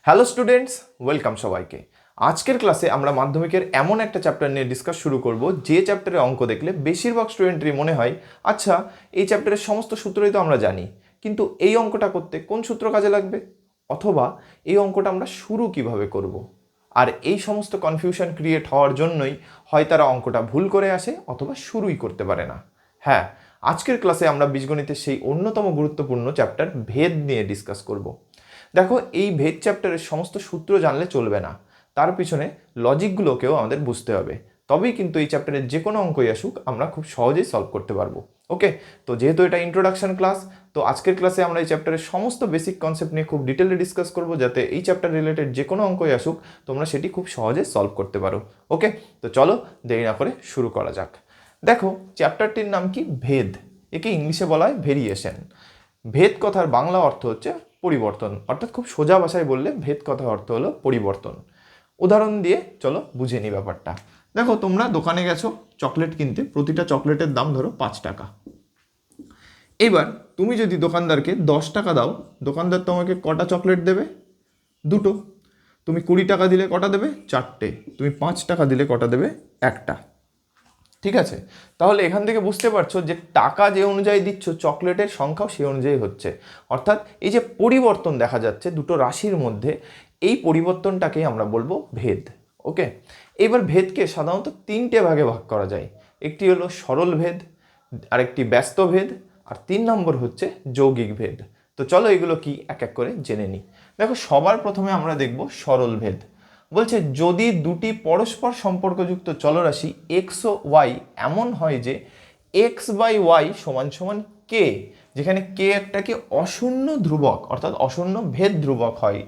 Hello students, welcome সবাইকে। আজকের ক্লাসে আমরা মাধ্যমিকের এমন একটা চ্যাপ্টার নিয়ে ডিসকাস শুরু করব যে চ্যাপ্টারে অঙ্ক দেখলে বেশিরভাগ স্টুডেন্টেরই মনে হয় আচ্ছা এই চ্যাপ্টারের সমস্ত সূত্রই তো আমরা জানি, কিন্তু এই অঙ্কটা করতে কোন সূত্র কাজে লাগবে, অথবা এই অঙ্কটা আমরা শুরু কিভাবে করব। আর এই সমস্ত কনফিউশন ক্রিয়েট হওয়ার জন্যই হয় তারা অঙ্কটা ভুল করে আসে অথবা শুরুই করতে পারে না। হ্যাঁ, আজকের ক্লাসে আমরা বীজগণিতের সেই অন্যতম গুরুত্বপূর্ণ চ্যাপ্টার ভেদ নিয়ে ডিসকাস করব। দেখো, এই ভেদ চ্যাপ্টারের সমস্ত সূত্র জানলে চলবে না, তার পিছনে লজিকগুলোকেও আমাদের বুঝতে হবে, তবেই কিন্তু এই চ্যাপ্টারের যে কোনো অঙ্কই আসুক আমরা খুব সহজেই সলভ করতে পারবো। ওকে, তো যেহেতু এটা ইন্ট্রোডাকশন ক্লাস, তো আজকের ক্লাসে আমরা এই চ্যাপ্টারের সমস্ত বেসিক কনসেপ্ট নিয়ে খুব ডিটেলে ডিসকাস করবো, যাতে এই চ্যাপ্টার রিলেটেড যে কোনো অঙ্কই আসুক তোমরা সেটি খুব সহজে সলভ করতে পারো। ওকে, তো চলো দেরি না করে শুরু করা যাক। দেখো, চ্যাপ্টারটির নাম কি? ভেদ। একে ইংলিশে বলা হয় ভেরিয়েশন। ভেদ কথার বাংলা অর্থ হচ্ছে পরিবর্তন, অর্থাৎ খুব সোজা ভাষায় বললে ভেদ কথার অর্থ হলো পরিবর্তন। উদাহরণ দিয়ে চলো বুঝে নি ব্যাপারটা। দেখো, তোমরা দোকানে গেছো চকলেট কিনতে, প্রতিটা চকলেটের দাম ধরো 5 টাকা। এবার তুমি যদি দোকানদারকে 10 টাকা দাও, দোকানদার তোমাকে কটা চকলেট দেবে? দুটো। তুমি 20 টাকা দিলে কটা দেবে? 4টে। তুমি 5 টাকা দিলে কটা দেবে? একটা। ঠিক আছে, তাহলে এখান থেকে বুঝতে পারছো যে টাকা যে অনুযায়ী দিচ্ছ চকলেটের সংখ্যাও সেই অনুযায়ী হচ্ছে, অর্থাৎ এই যে পরিবর্তন দেখা যাচ্ছে দুটো রাশির মধ্যে, এই পরিবর্তনটাকেই আমরা বলবো ভেদ। ওকে, এবার ভেদকে সাধারণত 3টে ভাগে ভাগ করা যায়। একটি হলো সরল ভেদ, আরেকটি ব্যস্ত ভেদ, আর 3 নম্বর হচ্ছে যৌগিক ভেদ। তো চলো এগুলো কি এক এক করে জেনে নিই। দেখো, সবার প্রথমে আমরা দেখব সরল ভেদ। বলছে যদি দুটি পরস্পর সম্পর্কযুক্ত চলরাশি এক্স ও ওয়াই এমন হয় যে এক্স বাই ওয়াই সমান সমান কে, যেখানে কে একটা কি অশূন্য ধ্রুবক অর্থাৎ অশূন্য ভেদ ধ্রুবক হয়,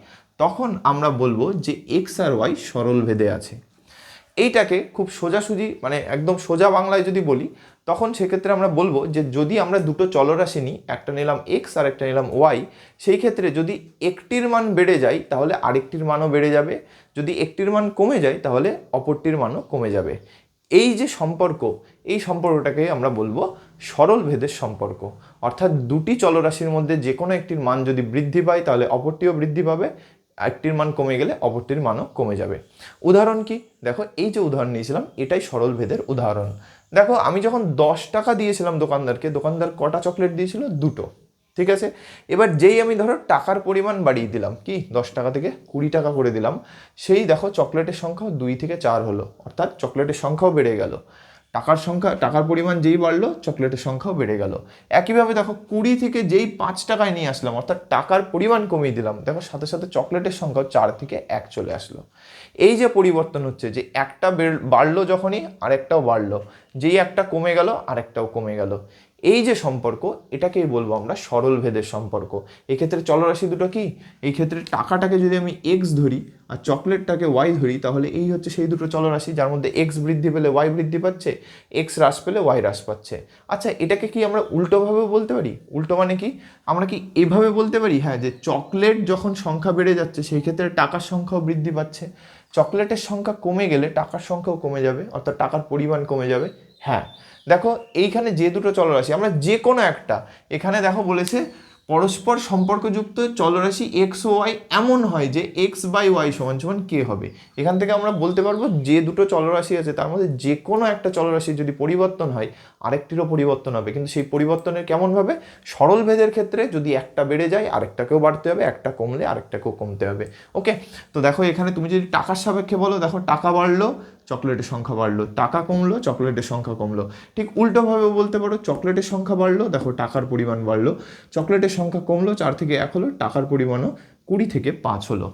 তখন আমরা বলবো যে এক্স আর ওয়াই সরল ভেদে আছে। এইটাকে খুব সোজাসুজি মানে একদম সোজা বাংলায় যদি বলি, তখন সেক্ষেত্রে আমরা বলবো যে যদি আমরা দুটো চলরাশি নিই, একটা নিলাম এক্স আর একটা নিলাম ওয়াই, সেই ক্ষেত্রে যদি একটির মান বেড়ে যায় তাহলে আরেকটির মানও বেড়ে যাবে, যদি একটির মান কমে যায় তাহলে অপরটির মানও কমে যাবে। এই যে সম্পর্ক, এই সম্পর্কটাকে আমরা বলবো সরল ভেদের সম্পর্ক। অর্থাৎ দুটি চলরাশির মধ্যে যে কোনো একটির মান যদি বৃদ্ধি পায় তাহলে অপরটিও বৃদ্ধি পাবে, একটির মান কমে গেলে অপরটির মানও কমে যাবে। উদাহরণ কি? দেখো, এই যে উদাহরণ নিয়েছিলাম এটাই সরল ভেদের উদাহরণ। দেখো, আমি যখন 10 টাকা দিয়েছিলাম দোকানদারকে, দোকানদার কটা চকলেট দিয়েছিল? দুটো। ঠিক আছে, এবার যেই আমি ধরো টাকার পরিমাণ বাড়িয়ে দিলাম, কি 10 টাকা থেকে 20 টাকা করে দিলাম, সেই দেখো চকলেটের সংখ্যাও 2 থেকে 4 হলো, অর্থাৎ চকলেটের সংখ্যাও বেড়ে গেল। টাকার পরিমাণ যেই বাড়লো চকলেটের সংখ্যাও বেড়ে গেল। একইভাবে দেখো, 20 থেকে যেই 5 টাকায় নিয়ে আসলাম, অর্থাৎ টাকার পরিমাণ কমিয়ে দিলাম, দেখো সাথে সাথে চকলেটের সংখ্যাও 4 থেকে 1 চলে আসলো। এই যে পরিবর্তন হচ্ছে, যে একটা বাড়লো যখনই আরেকটাও বাড়লো, যেই একটা কমে গেল আরেকটাও কমে গেল, এই যে সম্পর্ক, এটাকেই বলবো আমরা সরল ভেদের সম্পর্ক। এক্ষেত্রে চলরাশি দুটো কি, এই ক্ষেত্রে টাকাটাকে যদি আমি এক্স ধরি আর চকলেটটাকে ওয়াই ধরি, তাহলে এই হচ্ছে সেই দুটো চলরাশি যার মধ্যে এক্স বৃদ্ধি পেলে ওয়াই বৃদ্ধি পাচ্ছে, এক্স হ্রাস পেলে ওয়াই হ্রাস পাচ্ছে। আচ্ছা, এটাকে কি আমরা উল্টোভাবে বলতে পারি? উল্টো মানে কি, আমরা কি এভাবে বলতে পারি? হ্যাঁ, যে চকলেট যখন সংখ্যা বেড়ে যাচ্ছে সেই ক্ষেত্রে টাকার সংখ্যাও বৃদ্ধি পাচ্ছে, চকলেটের সংখ্যা কমে গেলে টাকার সংখ্যাও কমে যাবে, অর্থাৎ টাকার পরিমাণ কমে যাবে। হ্যাঁ, দেখো এইখানে যে দুটো চলরাশি, আমরা যে কোনো একটা, এখানে দেখো বলেছে পরস্পর সম্পর্কযুক্ত চলরাশি এক্স ও ওয়াই এমন হয় যে এক্স বাই ওয়াই সমান সমান কে হবে। এখান থেকে আমরা বলতে পারবো যে দুটো চলরাশি আছে তার মধ্যে যে কোনো একটা চলরাশি যদি পরিবর্তন হয় আরেকটিরও পরিবর্তন হবে, কিন্তু সেই পরিবর্তনের কেমনভাবে? সরল ভেদের ক্ষেত্রে যদি একটা বেড়ে যায় আরেকটাকেও বাড়তে হবে, একটা কমলে আরেকটাকেও কমতে হবে। ওকে, তো দেখো এখানে তুমি যদি টাকার সাপেক্ষে বলো, দেখো টাকা বাড়লো চকলেটের সংখ্যা বাড়লো, টাকা কমলো চকলেটের সংখ্যা কমলো। ঠিক উল্টোভাবে বলতে পারো, চকলেটের সংখ্যা বাড়লো, দেখো টাকার পরিমাণ বাড়লো, চকলেটের সংখ্যা কমলো, 4 থেকে 1 হলো, টাকার পরিমাণও 20 থেকে 5 হলো।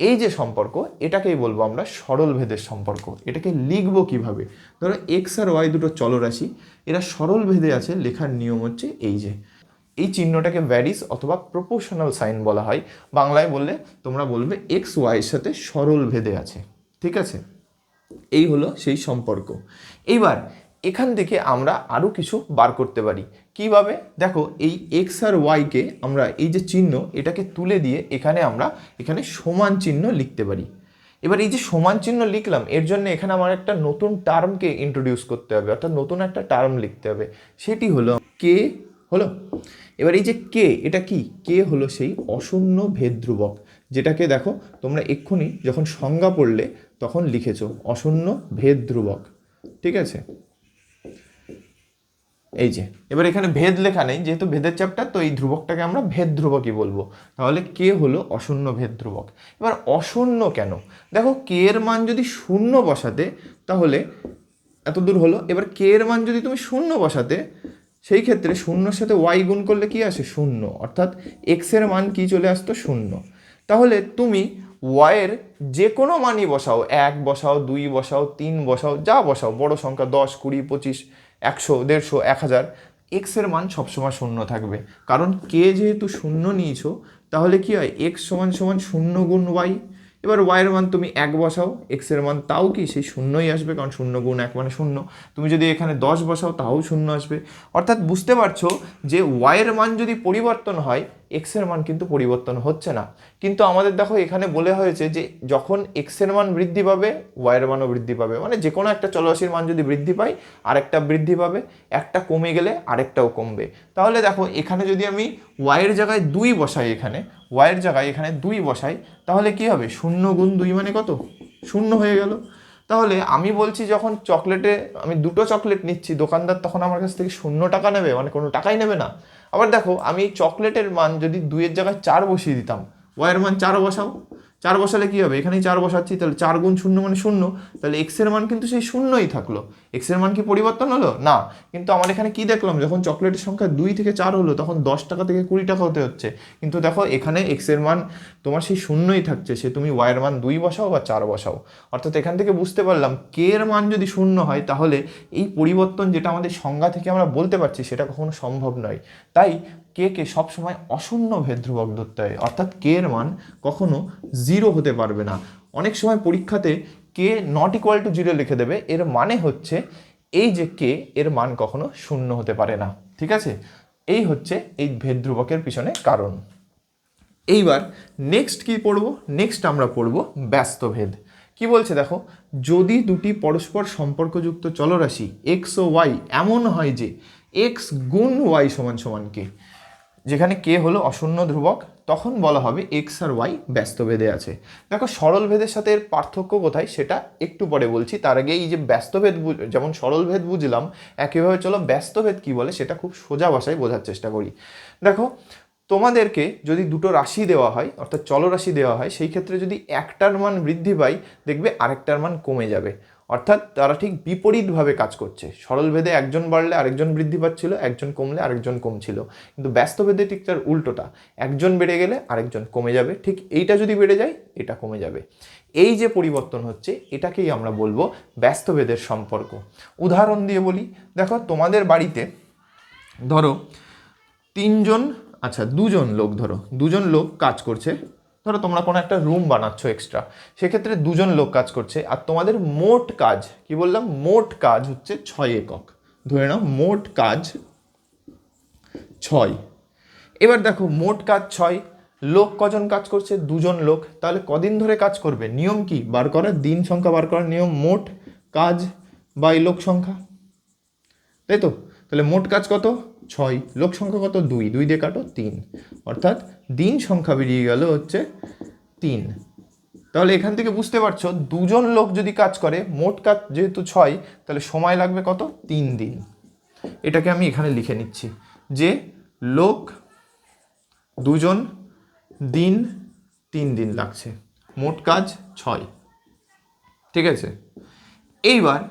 এই যে সম্পর্ক, এটাকেই বলবো আমরা সরল ভেদের সম্পর্ক। এটাকে লিখবো কিভাবে? ধরো এক্স আর ওয়াই দুটো চলরাশি, এরা সরল ভেদে আছে, লেখার নিয়ম হচ্ছে এই যে এই চিহ্নটাকে ভ্যারিস অথবা প্রপোর্শনাল সাইন বলা হয়। বাংলায় বললে তোমরা বলবে এক্স ওয়াইয়ের সাথে সরল ভেদে আছে। ঠিক আছে, এই হলো সেই সম্পর্ক। এইবার এখান থেকে আমরা আরও কিছু বার করতে পারি। কিভাবে? দেখো, এই এক্স আর ওয়াইকে আমরা এই যে চিহ্ন, এটাকে তুলে দিয়ে এখানে সমান চিহ্ন লিখতে পারি। এবার এই যে সমান চিহ্ন লিখলাম, এর জন্য এখানে আমার একটা নতুন টার্মকে ইন্ট্রোডিউস করতে হবে, অর্থাৎ নতুন একটা টার্ম লিখতে হবে, সেটি হলো কে। হলো, এবার এই যে কে, এটা কি? কে হলো সেই অশূন্য ভেদ ধ্রুবক, যেটাকে দেখো তোমরা এক্ষুনি যখন সংজ্ঞা পড়লে তখন লিখেছো অশূন্য ভেদ ধ্রুবক। ঠিক আছে, এই যে এবার এখানে ভেদ লেখা নেই, যেহেতু ভেদের চ্যাপ্টার, তো এই ধ্রুবকটাকে আমরা ভেদ ধ্রুবকই বলবো। তাহলে কে হলো অশূন্য ভেদ ধ্রুবক। এবার অশূন্য কেন, দেখো কে এর মান যদি শূন্য বসাতে তাহলে এত দূর হলো। এবার কে এর মান যদি তুমি শূন্য বসাতে, সেই ক্ষেত্রে শূন্যর সাথে ওয়াই গুণ করলে কি আসে শূন্য, অর্থাৎ এক্স এর মান কি চলে আসতো শূন্য। তাহলে তুমি ওয়াইয়ের যে কোনো মানই বসাও, 1 বসাও, 2 বসাও, 3 বসাও, যা বসাও, বড় সংখ্যা 10, 20, 25, 100, 150, 1000, এক্স এর মান সবসময় শূন্য থাকবে। কারণ কে যেহেতু শূন্য নিয়েছো, তাহলে কি হয় এক্স সমান সমান শূন্য গুণ ওয়াই। এবার ওয়াইয়ের মান তুমি 1 বসাও, এক্স এর মান তাও কি সেই শূন্যই আসবে, কারণ শূন্য গুণ 1 মানে শূন্য। তুমি যদি এখানে 10 বসাও তাও শূন্য আসবে। অর্থাৎ বুঝতে পারছো যে ওয়াইয়ের মান যদি পরিবর্তন হয়, এক্স এর মান কিন্তু পরিবর্তন হচ্ছে না। কিন্তু আমাদের দেখো এখানে বলে হয়েছে যে যখন এক্স এর মান বৃদ্ধি পাবে ওয়াইয়ের মানও বৃদ্ধি পাবে, মানে যে কোনো একটা চলরাশির মান যদি বৃদ্ধি পায় আরেকটা বৃদ্ধি পাবে, একটা কমে গেলে আরেকটাও কমবে। তাহলে দেখো এখানে যদি আমি ওয়াইয়ের জায়গায় 2 বসাই, এখানে ওয়াইয়ের জায়গায় এখানে 2 বসাই, তাহলে কি হবে শূন্য গুণ 2 মানে কত শূন্য হয়ে গেল। তাহলে আমি বলছি যখন চকলেটে আমি 2টো চকলেট নিচ্ছি, দোকানদার তখন আমার কাছ থেকে 0 টাকা নেবে, মানে কোনো টাকাই নেবে না। আবার দেখো আমি চকলেটের মান যদি 2-এর জায়গায় 4 বসিয়ে দিতাম, ওয়াইয়ের মান 4 বসাও, 4 বসালে কি হবে, এখানেই 4 বসাচ্ছি, তাহলে 4 গুণ 0 মানে 0, তাহলে এক্স এর মান কিন্তু সেই শূন্যই থাকলো। এক্স এর মান কি পরিবর্তন হলো না, কিন্তু আমার এখানে কি দেখলাম, যখন চকলেটের সংখ্যা 2 থেকে 4 হলো তখন 10 টাকা থেকে 20 টাকা হতে হচ্ছে। কিন্তু দেখো এখানে এক্স এর মান তোমার সেই শূন্যই থাকছে, সে তুমি ওয়াইয়ের মান 2 বসাও বা 4 বসাও। অর্থাৎ এখান থেকে বুঝতে পারলাম কে এর মান যদি শূন্য হয় তাহলে এই পরিবর্তন যেটা আমাদের সংজ্ঞা থেকে আমরা বলতে পারছি সেটা কখনো সম্ভব নয়। তাই কে সবসময় অশূন্য ভেদ ধ্রুবক ধরতে হয়, অর্থাৎ কে এর মান কখনো 0 হতে পারবে না। অনেক সময় পরীক্ষাতে কে নট ইকুয়াল টু 0 লিখে দেবে, এর মানে হচ্ছে এই যে কে এর মান কখনো শূন্য হতে পারে না। ঠিক আছে, এই হচ্ছে এই ভেদ ধ্রুবকের পিছনে কারণ। এইবার নেক্সট কি পড়ব, নেক্সট আমরা পড়ব ব্যস্তভেদ। কি বলছে দেখো, যদি দুটি পরস্পর সম্পর্কযুক্ত চলরাশি এক্স ও ওয়াই এমন হয় যে এক্স গুণ ওয়াই সমান সমান কে, যেখানে কে হলো অশূন্য ধ্রুবক, তখন বলা হবে এক্স আর ওয়াই ব্যস্তভেদে আছে। দেখো সরল ভেদের সাথে এর পার্থক্য কোথায় সেটা একটু পরে বলছি, তার আগে এই যে ব্যস্তভেদ যেমন সরল ভেদ বুঝলাম, একইভাবে চলো ব্যস্তভেদ কি বলে সেটা খুব সোজা ভাষায় বোঝার চেষ্টা করি। দেখো তোমাদেরকে যদি দুটো রাশি দেওয়া হয়, অর্থাৎ চলরাশি দেওয়া হয়, সেই ক্ষেত্রে যদি একটার মান বৃদ্ধি পায় দেখবে আরেকটার মান কমে যাবে, অর্থাৎ তারা ঠিক বিপরীতভাবে কাজ করছে। সরল ভেদে একজন বাড়লে আরেকজন বৃদ্ধি পাচ্ছিল, একজন কমলে আরেকজন কমছিল, কিন্তু ব্যস্ত ভেদে ঠিক তার উল্টোটা, একজন বেড়ে গেলে আরেকজন কমে যাবে, ঠিক এইটা যদি বেড়ে যায় এটা কমে যাবে। এই যে পরিবর্তন হচ্ছে এটাকেই আমরা বলবো ব্যস্ত ভেদের সম্পর্ক। উদাহরণ দিয়ে বলি, দেখো তোমাদের বাড়িতে ধরো 3 জন, আচ্ছা 2 জন লোক, ধরো 2 জন লোক কাজ করছে, ধরো তোমরা কোনো একটা রুম বানাচ্ছ এক্সট্রা, সেক্ষেত্রে 2 জন লোক কাজ করছে, আর তোমাদের মোট কাজ কি বললাম, মোট কাজ হচ্ছে 6 একক, ধরে নাও মোট কাজ 6। এবার দেখো মোট কাজ 6, লোক কজন কাজ করছে, 2 জন লোক, তাহলে কদিন ধরে কাজ করবে, নিয়ম কি বার করার, দিন সংখ্যা বার করার নিয়ম, মোট কাজ বাই লোক সংখ্যা, তাই তো। তাহলে মোট কাজ কত 6, লোক সংখ্যা কত 2, 2 দিয়ে কাটো 3, অর্থাৎ দিন সংখ্যা বেরিয়ে গেল হচ্ছে 3। তাহলে এখান থেকে বুঝতে পারছো 2 জন লোক যদি কাজ করে, মোট কাজ যেহেতু 6, তাহলে সময় লাগবে কত 3 দিন। এটাকে আমি এখানে লিখে নিচ্ছি যে লোক 2 জন, দিন 3 দিন লাগছে, মোট কাজ 6। ঠিক আছে, এইবার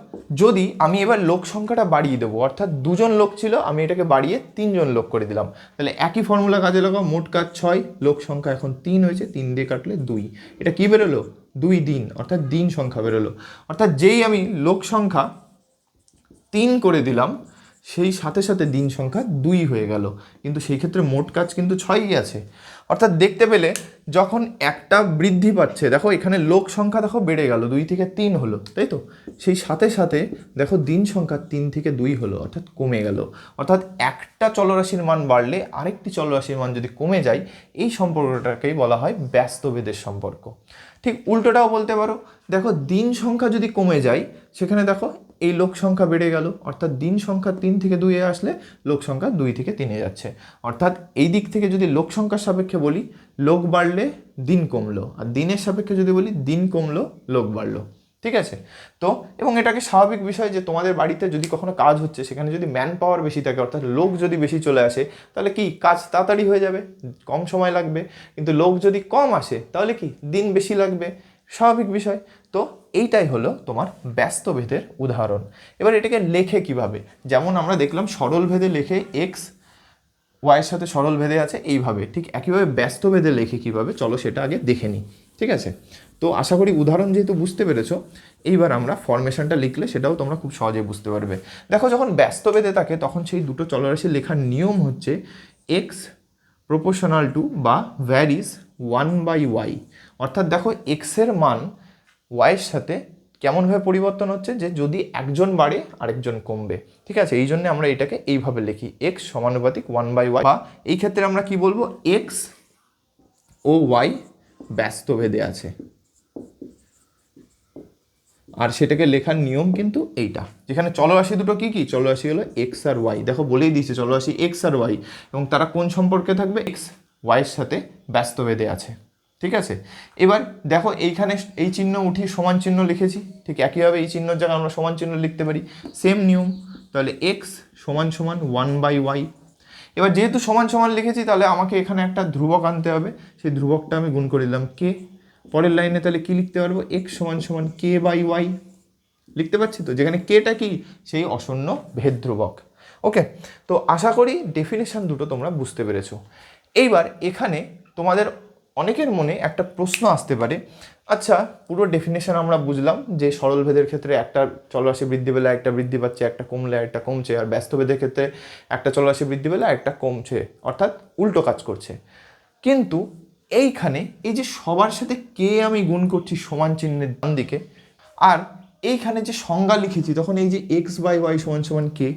যদি আমি এবার লোক সংখ্যাটা বাড়িয়ে দেবো, অর্থাৎ 2 জন লোক ছিল আমি এটাকে বাড়িয়ে 3 জন লোক করে দিলাম, তাহলে একই ফর্মুলা কাজে লাগাও, মোট কাজ 6, লোক সংখ্যা এখন 3 হয়েছে, 3 দিয়ে কাটলে 2, এটা কি বেরোলো 2 দিন, অর্থাৎ দিন সংখ্যা বেরোলো। অর্থাৎ যেই আমি লোক সংখ্যা 3 করে দিলাম সেই সাথে সাথে দিন সংখ্যা 2 হয়ে গেল, কিন্তু সেই ক্ষেত্রে মোট কাজ কিন্তু 6ই আছে। অর্থাৎ দেখতে পেলে যখন একটা বৃদ্ধি পাচ্ছে, দেখো এখানে লোক সংখ্যা দেখো বেড়ে গেল, 2 থেকে 3 হলো, তাই তো, সেই সাথে সাথে দেখো দিন সংখ্যা 3 থেকে 2 হলো, অর্থাৎ কমে গেল। অর্থাৎ একটা চলরাশির মান বাড়লে আরেকটি চলরাশির মান যদি কমে যায়, এই সম্পর্কটাকেই বলা হয় ব্যস্তভেদের সম্পর্ক। ঠিক উল্টোটাও বলতে পারো, দেখো দিন সংখ্যা যদি কমে যায়, সেখানে দেখো এই লোক সংখ্যা বেড়ে গেল, অর্থাৎ দিন সংখ্যা 3 থেকে 2 আসলে লোক সংখ্যা 2 থেকে 3 যাচ্ছে। অর্থাৎ এই দিক থেকে যদি লোক সংখ্যার সাপেক্ষে সাপেক্ষে বলি লোক বাড়লে দিন কমলো, আর দিনের সাপেক্ষে যদি বলি দিন কমলো লোক বাড়লো। ঠিক আছে? তো এবং এটাকে স্বাভাবিক বিষয় যে তোমাদের বাড়িতে যদি কখনো কাজ হচ্ছে সেখানে যদি ম্যান পাওয়ার বেশি থাকে, অর্থাৎ লোক যদি বেশি চলে আসে, তাহলে কি কাজ তাড়াতাড়ি হয়ে যাবে, কম সময় লাগবে। কিন্তু লোক যদি কম আসে তাহলে কি দিন বেশি লাগবে, স্বাভাবিক বিষয়। তো এইটাই হলো তোমার ব্যস্তভেদের উদাহরণ। এবার এটাকে লেখে কিভাবে, যেমন আমরা দেখলাম সরল ভেদে লেখে এক্স ওয়াইয়ের সাথে সরল ভেদে আছে এইভাবে, ঠিক একইভাবে ব্যস্ত ভেদে লেখে কীভাবে, চলো সেটা আগে দেখে নিই। ঠিক আছে? তো আশা করি উদাহরণ যেহেতু বুঝতে পেরেছো, এইবার আমরা ফরমেশনটা লিখলে সেটাও তোমরা খুব সহজে বুঝতে পারবে। দেখো যখন ব্যস্ত ভেদে থাকে তখন সেই দুটো চলরাশি লেখার নিয়ম হচ্ছে এক্স প্রপোর্শনাল টু বা ভ্যারিজ 1/y, অর্থাৎ দেখো এক্সের মান ওয়াইয়ের সাথে কেমনভাবে পরিবর্তন হচ্ছে, যে যদি একজন বাড়ে আরেকজন কমবে। ঠিক আছে? এই জন্য আমরা এটাকে এইভাবে লিখি এক্স সমানুপাতিক 1/y, বা এই ক্ষেত্রে আমরা কি বলবো, এক্স ও ওয়াই ব্যস্ত ভেদে আছে। আর সেটাকে লেখার নিয়ম কিন্তু এইটা, যেখানে চলরাশি দুটো কি কি, চলরাশি হলো এক্স আর ওয়াই। দেখো বলেই দিয়েছে চলরাশি এক্স আর ওয়াই, এবং তারা কোন সম্পর্কে থাকবে, এক্স ওয়াইয়ের সাথে ব্যস্ত ভেদে আছে। ঠিক আছে? এবার দেখো এইখানে এই চিহ্ন উঠিয়ে সমান চিহ্ন লিখেছি, ঠিক একইভাবে এই চিহ্নের জায়গায় আমরা সমান চিহ্ন লিখতে পারি, সেম নিয়ম। তাহলে এক্স সমান সমান 1/y। এবার যেহেতু সমান সমান লিখেছি তাহলে আমাকে এখানে একটা ধ্রুবক আনতে হবে, সেই ধ্রুবকটা আমি গুণ করে দিলাম কে। পরের লাইনে তাহলে কি লিখতে পারবো, এক্স সমান সমান k/y লিখতে পাচ্ছি তো, যেখানে কেটা কি, সেই অশূন্য ভেদ ধ্রুবক। ওকে, তো আশা করি ডেফিনেশন দুটো তোমরা বুঝতে পেরেছো। এইবার এখানে তোমাদের অনেকের মনে একটা প্রশ্ন আসতে পারে, আচ্ছা পুরো ডেফিনেশন আমরা বুঝলাম যে সরল ভেদের ক্ষেত্রে একটা চলরাশি বৃদ্ধি পেলে একটা বৃদ্ধি পাচ্ছে, একটা কমলে একটা কমছে, আর ব্যস্ত ভেদের ক্ষেত্রে একটা চলরাশি বৃদ্ধি পেলে একটা কমছে, অর্থাৎ উল্টো কাজ করছে। কিন্তু এইখানে এই যে সবার সাথে কে আমি গুণ করছি সমান চিহ্নের ডান দিকে, আর এইখানে যে সংজ্ঞা লিখেছি তখন এই যে x/y সমান সমান কে,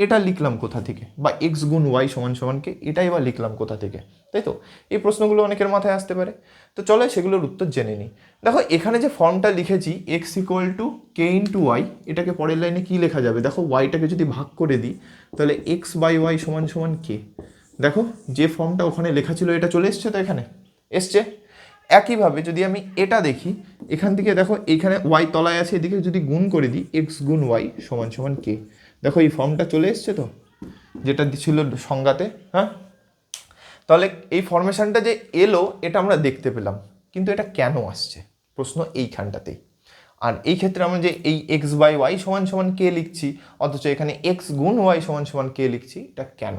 এটা লিখলাম কোথা থেকে, বা x গুণ y সমান সমান কে, এটাই বা লিখলাম কোথা থেকে, তাই তো? এই প্রশ্নগুলো অনেকের মাথায় আসতে পারে, তো চলো সেগুলোর উত্তর জেনে নিই। দেখো এখানে যে ফর্মটা লিখেছি x = k × y, এটাকে পরের লাইনে কি লেখা যাবে, দেখো ওয়াইটাকে যদি ভাগ করে দিই তাহলে x/y সমান সমান কে। দেখো যে ফর্মটা ওখানে লেখা ছিল এটা চলে এসছে তো, এখানে এসছে। একইভাবে যদি আমি এটা দেখি, এখান থেকে দেখো এইখানে ওয়াই তলায় আছে, এদিকে যদি গুণ করে দিই এক্স গুণ ওয়াই সমান সমান কে, দেখো এই ফর্মটা চলে এসছে তো, যেটা ছিল সংজ্ঞাতে। হ্যাঁ, তাহলে এই ফরমেশনটা যে এলো এটা আমরা দেখতে পেলাম, কিন্তু এটা কেন আসছে প্রশ্ন এইখানটাতেই। আর এই ক্ষেত্রে আমরা যে এই x/y সমান সমান কে লিখছি, অথচ এখানে x গুণ y সমান সমান কে লিখছি, এটা কেন,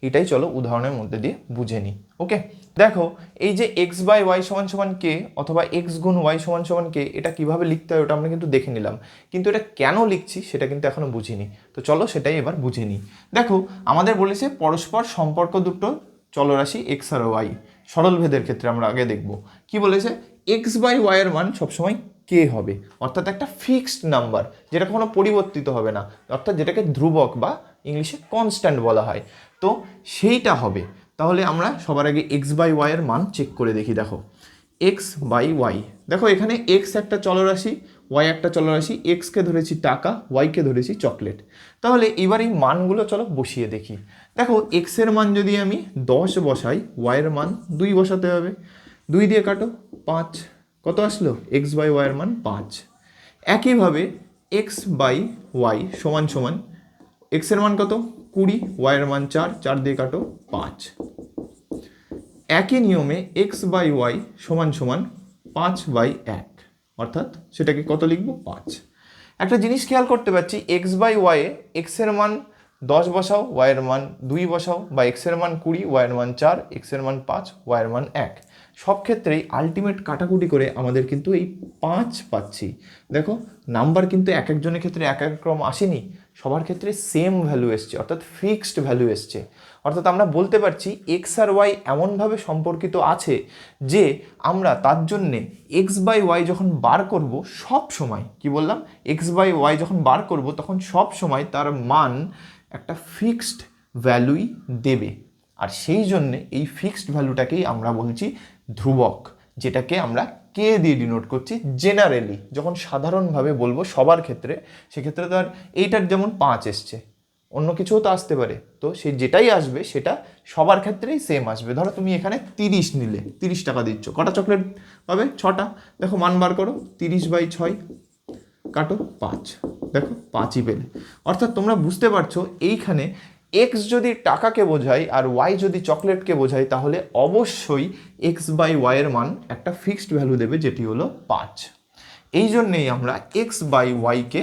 এটাই চলো উদাহরণের মধ্যে দিয়ে বুঝে নিই। ওকে, দেখো এই যে x/y সমান সমান কে অথবা x গুণ y সমান সমান কে, এটা কিভাবে লিখতে হয় ওটা আমরা কিন্তু দেখে নিলাম, কিন্তু এটা কেন লিখছি সেটা কিন্তু এখনো বুঝিনি। তো চলো সেটাই এবার বুঝে নিই। দেখো আমাদের বলেছে পরস্পর সম্পর্ক দুটো চলরাশি x আর y, সরল ভেদের ক্ষেত্রে আমরা আগে দেখব কি বলেছে, x/y এর মান সবসময় কে হবে, অর্থাৎ একটা ফিক্সড নাম্বার যেটা কখনো পরিবর্তিত হবে না, অর্থাৎ যেটাকে ধ্রুবক বা ইংলিশে কনস্ট্যান্ট বলা হয়, তো সেইটা হবে। তাহলে আমরা সবার আগে x/y এর মান চেক করে দেখি। দেখো x/y, দেখো এখানে x একটা চলরাশি, y একটা চলরাশি, x-কে ধরেছি টাকা, y-কে ধরেছি চকলেট। তাহলে এবার এই মানগুলো চলো বসিয়ে দেখি। দেখো x এর মান যদি আমি 10 বসাই, y এর মান 2 বসাতে হবে, 2 দিয়ে কাটো 5, কত আসলো, x/y এর মান 5। একইভাবে x/y সমান সমান x এর মান কত 20, y এর মান 4, 4 দিয়ে কাটো 5। একই নিয়মে x/y সমান সমান 5/1, অর্থাৎ সেটাকে কত লিখবো 5। একটা জিনিস খেয়াল করতে পারছি, x/y এ x এর মান 10 বসাও, y এর মান 2 বসাও, বা x এর মান 20, y এর মান 4, x এর মান 5, y এর মান 1, সব ক্ষেত্রেই আলটিমেট কাটাকুটি করে আমাদের কিন্তু এই 5 পাচ্ছি। দেখো নাম্বার কিন্তু এক একজনের ক্ষেত্রে এক এক রকম আসেনি, সবার ক্ষেত্রে সেম ভ্যালু এসছে, অর্থাৎ ফিক্সড ভ্যালু এসছে। অর্থাৎ আমরা বলতে পারছি এক্স আর ওয়াই এমনভাবে সম্পর্কিত আছে যে আমরা তার জন্যে x/y যখন বার করব সব সময়, কি বললাম, x/y যখন বার করব তখন সব সময় তার মান একটা ফিক্সড ভ্যালুই দেবে। আর সেই জন্যে এই ফিক্সড ভ্যালুটাকেই আমরা বলছি ধ্রুবক, যেটাকে আমরা কে দিয়ে ডিনোট করছি জেনারেলি। যখন সাধারণভাবে বলবো সবার ক্ষেত্রে, সেক্ষেত্রে তো আর এইটার যেমন 5 এসছে, অন্য কিছুও তো আসতে পারে, তো সে যেটাই আসবে সেটা সবার ক্ষেত্রেই সেম আসবে। ধরো তুমি এখানে 30 নিলে, 30 টাকা দিচ্ছ, কটা চকলেট পাবে? 6টা। দেখো মান বার করো, 30/6 কাটো 5, দেখো 5ই পেলে। অর্থাৎ তোমরা বুঝতে পারছো এইখানে এক্স যদি টাকাকে বোঝায় আর ওয়াই যদি চকলেটকে বোঝায়, তাহলে অবশ্যই x/y এর মান একটা ফিক্সড ভ্যালু দেবে, যেটি হলো 5। এই জন্যেই আমরা x/y-কে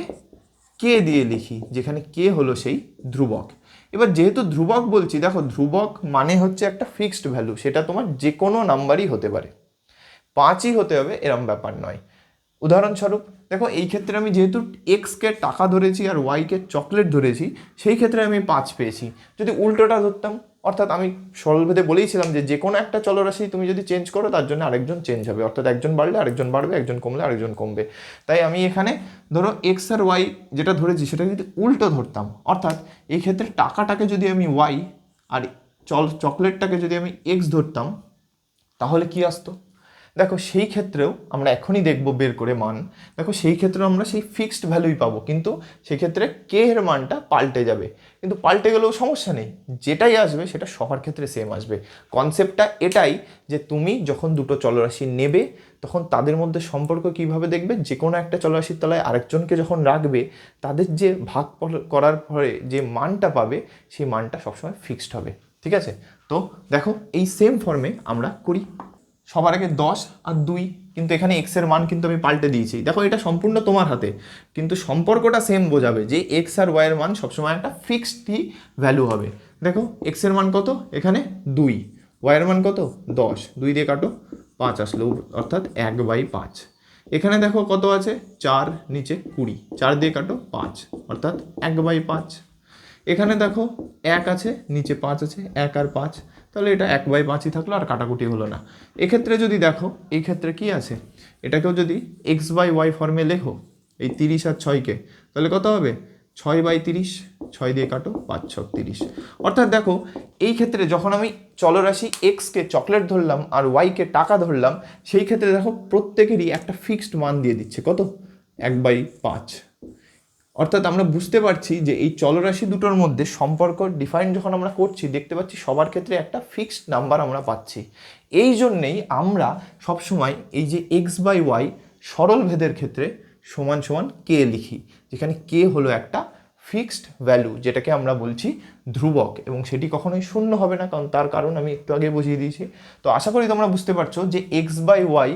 কে দিয়ে লিখি, যেখানে কে হলো সেই ধ্রুবক। এবার যেহেতু ধ্রুবক বলছি, দেখো ধ্রুবক মানে হচ্ছে একটা ফিক্সড ভ্যালু, সেটা তোমার যে কোনো নাম্বারই হতে পারে, 5ই হতে হবে এরম ব্যাপার নয়। উদাহরণস্বরূপ দেখো এই ক্ষেত্রে আমি যেহেতু এক্সকে টাকা ধরেছি আর ওয়াইকে চকলেট ধরেছি, সেই ক্ষেত্রে আমি 5 পেয়েছি। যদি উল্টোটা ধরতাম, অর্থাৎ আমি সরলভেদে বলেইছিলাম যে কোনো একটা চলরাশি তুমি যদি চেঞ্জ করো তার জন্য আরেকজন চেঞ্জ হবে, অর্থাৎ একজন বাড়লে আরেকজন বাড়বে, একজন কমলে আরেকজন কমবে। তাই আমি এখানে ধরো এক্স আর ওয়াই যেটা ধরেছি সেটা যদি উল্টো ধরতাম, অর্থাৎ এই ক্ষেত্রে টাকাটাকে যদি আমি ওয়াই আর চকলেটটাকে যদি আমি এক্স ধরতাম, তাহলে কি আসতো? দেখো সেই ক্ষেত্রেও আমরা এখনই দেখব বের করে মান। দেখো সেই ক্ষেত্রেও আমরা সেই ফিক্সড ভ্যালুই পাবো, কিন্তু সেক্ষেত্রে কে এর মানটা পাল্টে যাবে। কিন্তু পাল্টে গেলেও সমস্যা নেই, যেটাই আসবে সেটা সবার ক্ষেত্রে সেম আসবে। কনসেপ্টটা এটাই যে তুমি যখন দুটো চলরাশি নেবে, তখন তাদের মধ্যে সম্পর্ক কিভাবে দেখবে, যে কোনো একটা চলরাশির তলায় আরেকজনকে যখন রাখবে, তাদের যে ভাগ করার পরে যে মানটা পাবে, সেই মানটা সবসময় ফিক্সড হবে। ঠিক আছে, তো দেখো এই সেম ফর্মে আমরা করি। সবার আগে 10 আর 2, কিন্তু এখানে এক্স এর মান কিন্তু আমি পাল্টে দিয়েছি। দেখো এটা সম্পূর্ণ তোমার হাতে, কিন্তু সম্পর্কটা সেম বোঝাবে যে এক্স আর ওয়াই এর মান সবসময় একটা ফিক্সডই ভ্যালু হবে। দেখো এক্স এর মান কত, এখানে 2, ওয়াই এর মান কত 10, 2 দিয়ে কাটো 5 আসলো, অর্থাৎ 1/5। এখানে দেখো কত আছে 4, নিচে 20, 4 দিয়ে কাটো 5, অর্থাৎ 1/5। এখানে দেখো 1 আছে, নিচে 5 আছে, 1 আর 5, তাহলে এটা 1/5ই থাকলো, আর কাটাকুটি হলো না। এক্ষেত্রে যদি দেখো এই ক্ষেত্রে কি আছে, এটাকেও যদি x/y ফর্মে লেখো, এই 30 আর 6কে, তাহলে কত হবে 6/30, 6 দিয়ে কাটো 5 × 30। অর্থাৎ দেখো এই ক্ষেত্রে যখন আমি চলরাশি এক্সকে চকলেট ধরলাম আর ওয়াইকে টাকা ধরলাম, সেই ক্ষেত্রে দেখো প্রত্যেকেরই একটা ফিক্সড মান দিয়ে দিচ্ছে, কত 1/5। অর্থাৎ আমরা বুঝতে পারছি যে এই চলরাশি দুটোর মধ্যে সম্পর্ক ডিফাইন যখন আমরা করছি, দেখতে পাচ্ছি সবার ক্ষেত্রে একটা ফিক্সড নাম্বার আমরা পাচ্ছি। এই জন্যেই আমরা সবসময় এই যে x/y সরল ভেদের ক্ষেত্রে সমান সমান কে লিখি, যেখানে কে হলো একটা ফিক্সড ভ্যালু, যেটাকে আমরা বলছি ধ্রুবক, এবং সেটি কখনোই শূন্য হবে না, কারণ তার কারণ আমি একটু আগে বুঝিয়ে দিয়েছি। তো আশা করি তোমরা বুঝতে পারছো যে x/y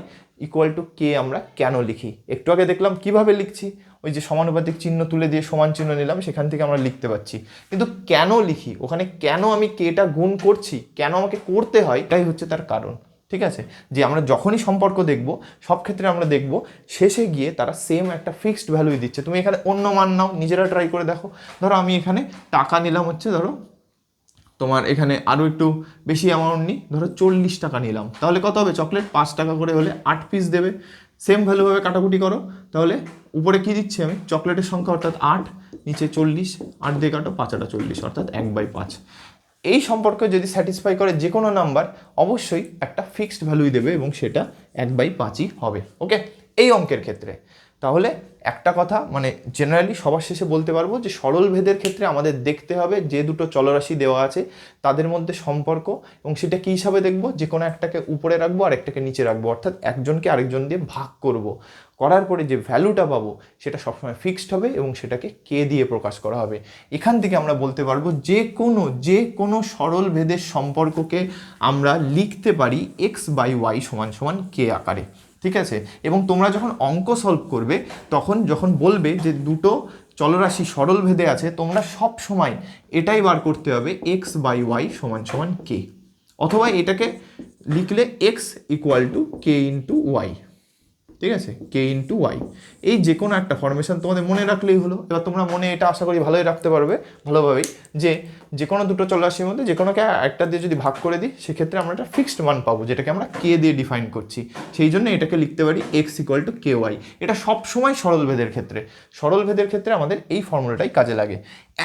= কে আমরা কেন লিখি। একটু আগে দেখলাম কিভাবে লিখছি, ওই যে সমানুপাতিক চিহ্ন তুলে দিয়ে সমান চিহ্ন নিলাম, সেখান থেকে আমরা লিখতে পারছি। কিন্তু কেন লিখি, ওখানে কেন আমি কেটা গুণ করছি, কেন আমাকে করতে হয়, এটাই হচ্ছে তার কারণ। ঠিক আছে, যে আমরা যখনই সম্পর্ক দেখব, সব ক্ষেত্রে আমরা দেখব শেষে গিয়ে তারা সেম একটা ফিক্সড ভ্যালুই দিচ্ছে। তুমি এখানে অন্য মান নাও, নিজেরা ট্রাই করে দেখো। ধরো আমি এখানে টাকা নিলাম হচ্ছে, ধরো তোমার এখানে আরও একটু বেশি অ্যামাউন্ট নিই, ধরো 40 টাকা নিলাম, তাহলে কত হবে, চকলেট 5 টাকা করে হলে 8 পিস দেবে। সেম ভ্যালুভাবে কাটাকুটি করো, তাহলে উপরে কি দিচ্ছি আমি, চকলেটের সংখ্যা অর্থাৎ 8, নিচে 40, 8 দিয়ে কাটো 5 × 40, অর্থাৎ 1/5। এই সম্পর্কে যদি স্যাটিসফাই করে যে কোনো নাম্বার, অবশ্যই একটা ফিক্সড ভ্যালুই দেবে, এবং সেটা 1/5ই হবে। ওকে, এই অঙ্কের ক্ষেত্রে তাহলে একটা কথা মানে জেনারেলি সবার শেষে বলতে পারবো যে সরল ভেদের ক্ষেত্রে আমাদের দেখতে হবে যে দুটো চলরাশি দেওয়া আছে তাদের মধ্যে সম্পর্ক, এবং সেটা কী হিসাবে দেখবো, যে কোনো একটাকে উপরে রাখবো আর একটাকে নিচে রাখবো, অর্থাৎ একজনকে আরেকজন দিয়ে ভাগ করব, করার পরে যে ভ্যালুটা পাবো সেটা সবসময় ফিক্সড হবে, এবং সেটাকে কে দিয়ে প্রকাশ করা হবে। এখান থেকে আমরা বলতে পারবো যে কোনো সরল ভেদের সম্পর্ককে আমরা লিখতে পারি x/y = কে আকারে। ঠিক আছে, এবং তোমরা যখন অঙ্ক সলভ করবে, তখন যখন বলবে যে দুটো চলরাশি সরল ভেদে আছে, তোমরা সব সময় এটাই বার করতে হবে x/y = কে, অথবা এটাকে লিখলে x = k × y। ঠিক আছে, কে ইন্টু ওয়াই, এই যে কোনো একটা ফরমেশন তোমাদের মনে রাখলেই হলো। এবার তোমরা মনে এটা আশা করি ভালোই রাখতে পারবে, ভালোভাবেই, যে কোনো দুটো চলরাশির মধ্যে যে কোনোকে একটা দিয়ে যদি ভাগ করে দিই, সেক্ষেত্রে আমরা একটা ফিক্সড মান পাবো, যেটাকে আমরা কে দিয়ে ডিফাইন করছি। সেই জন্য এটাকে লিখতে পারি x = ky। এটা সবসময় সরল ভেদের ক্ষেত্রে, সরল ভেদের ক্ষেত্রে আমাদের এই ফর্মুলাটাই কাজে লাগে।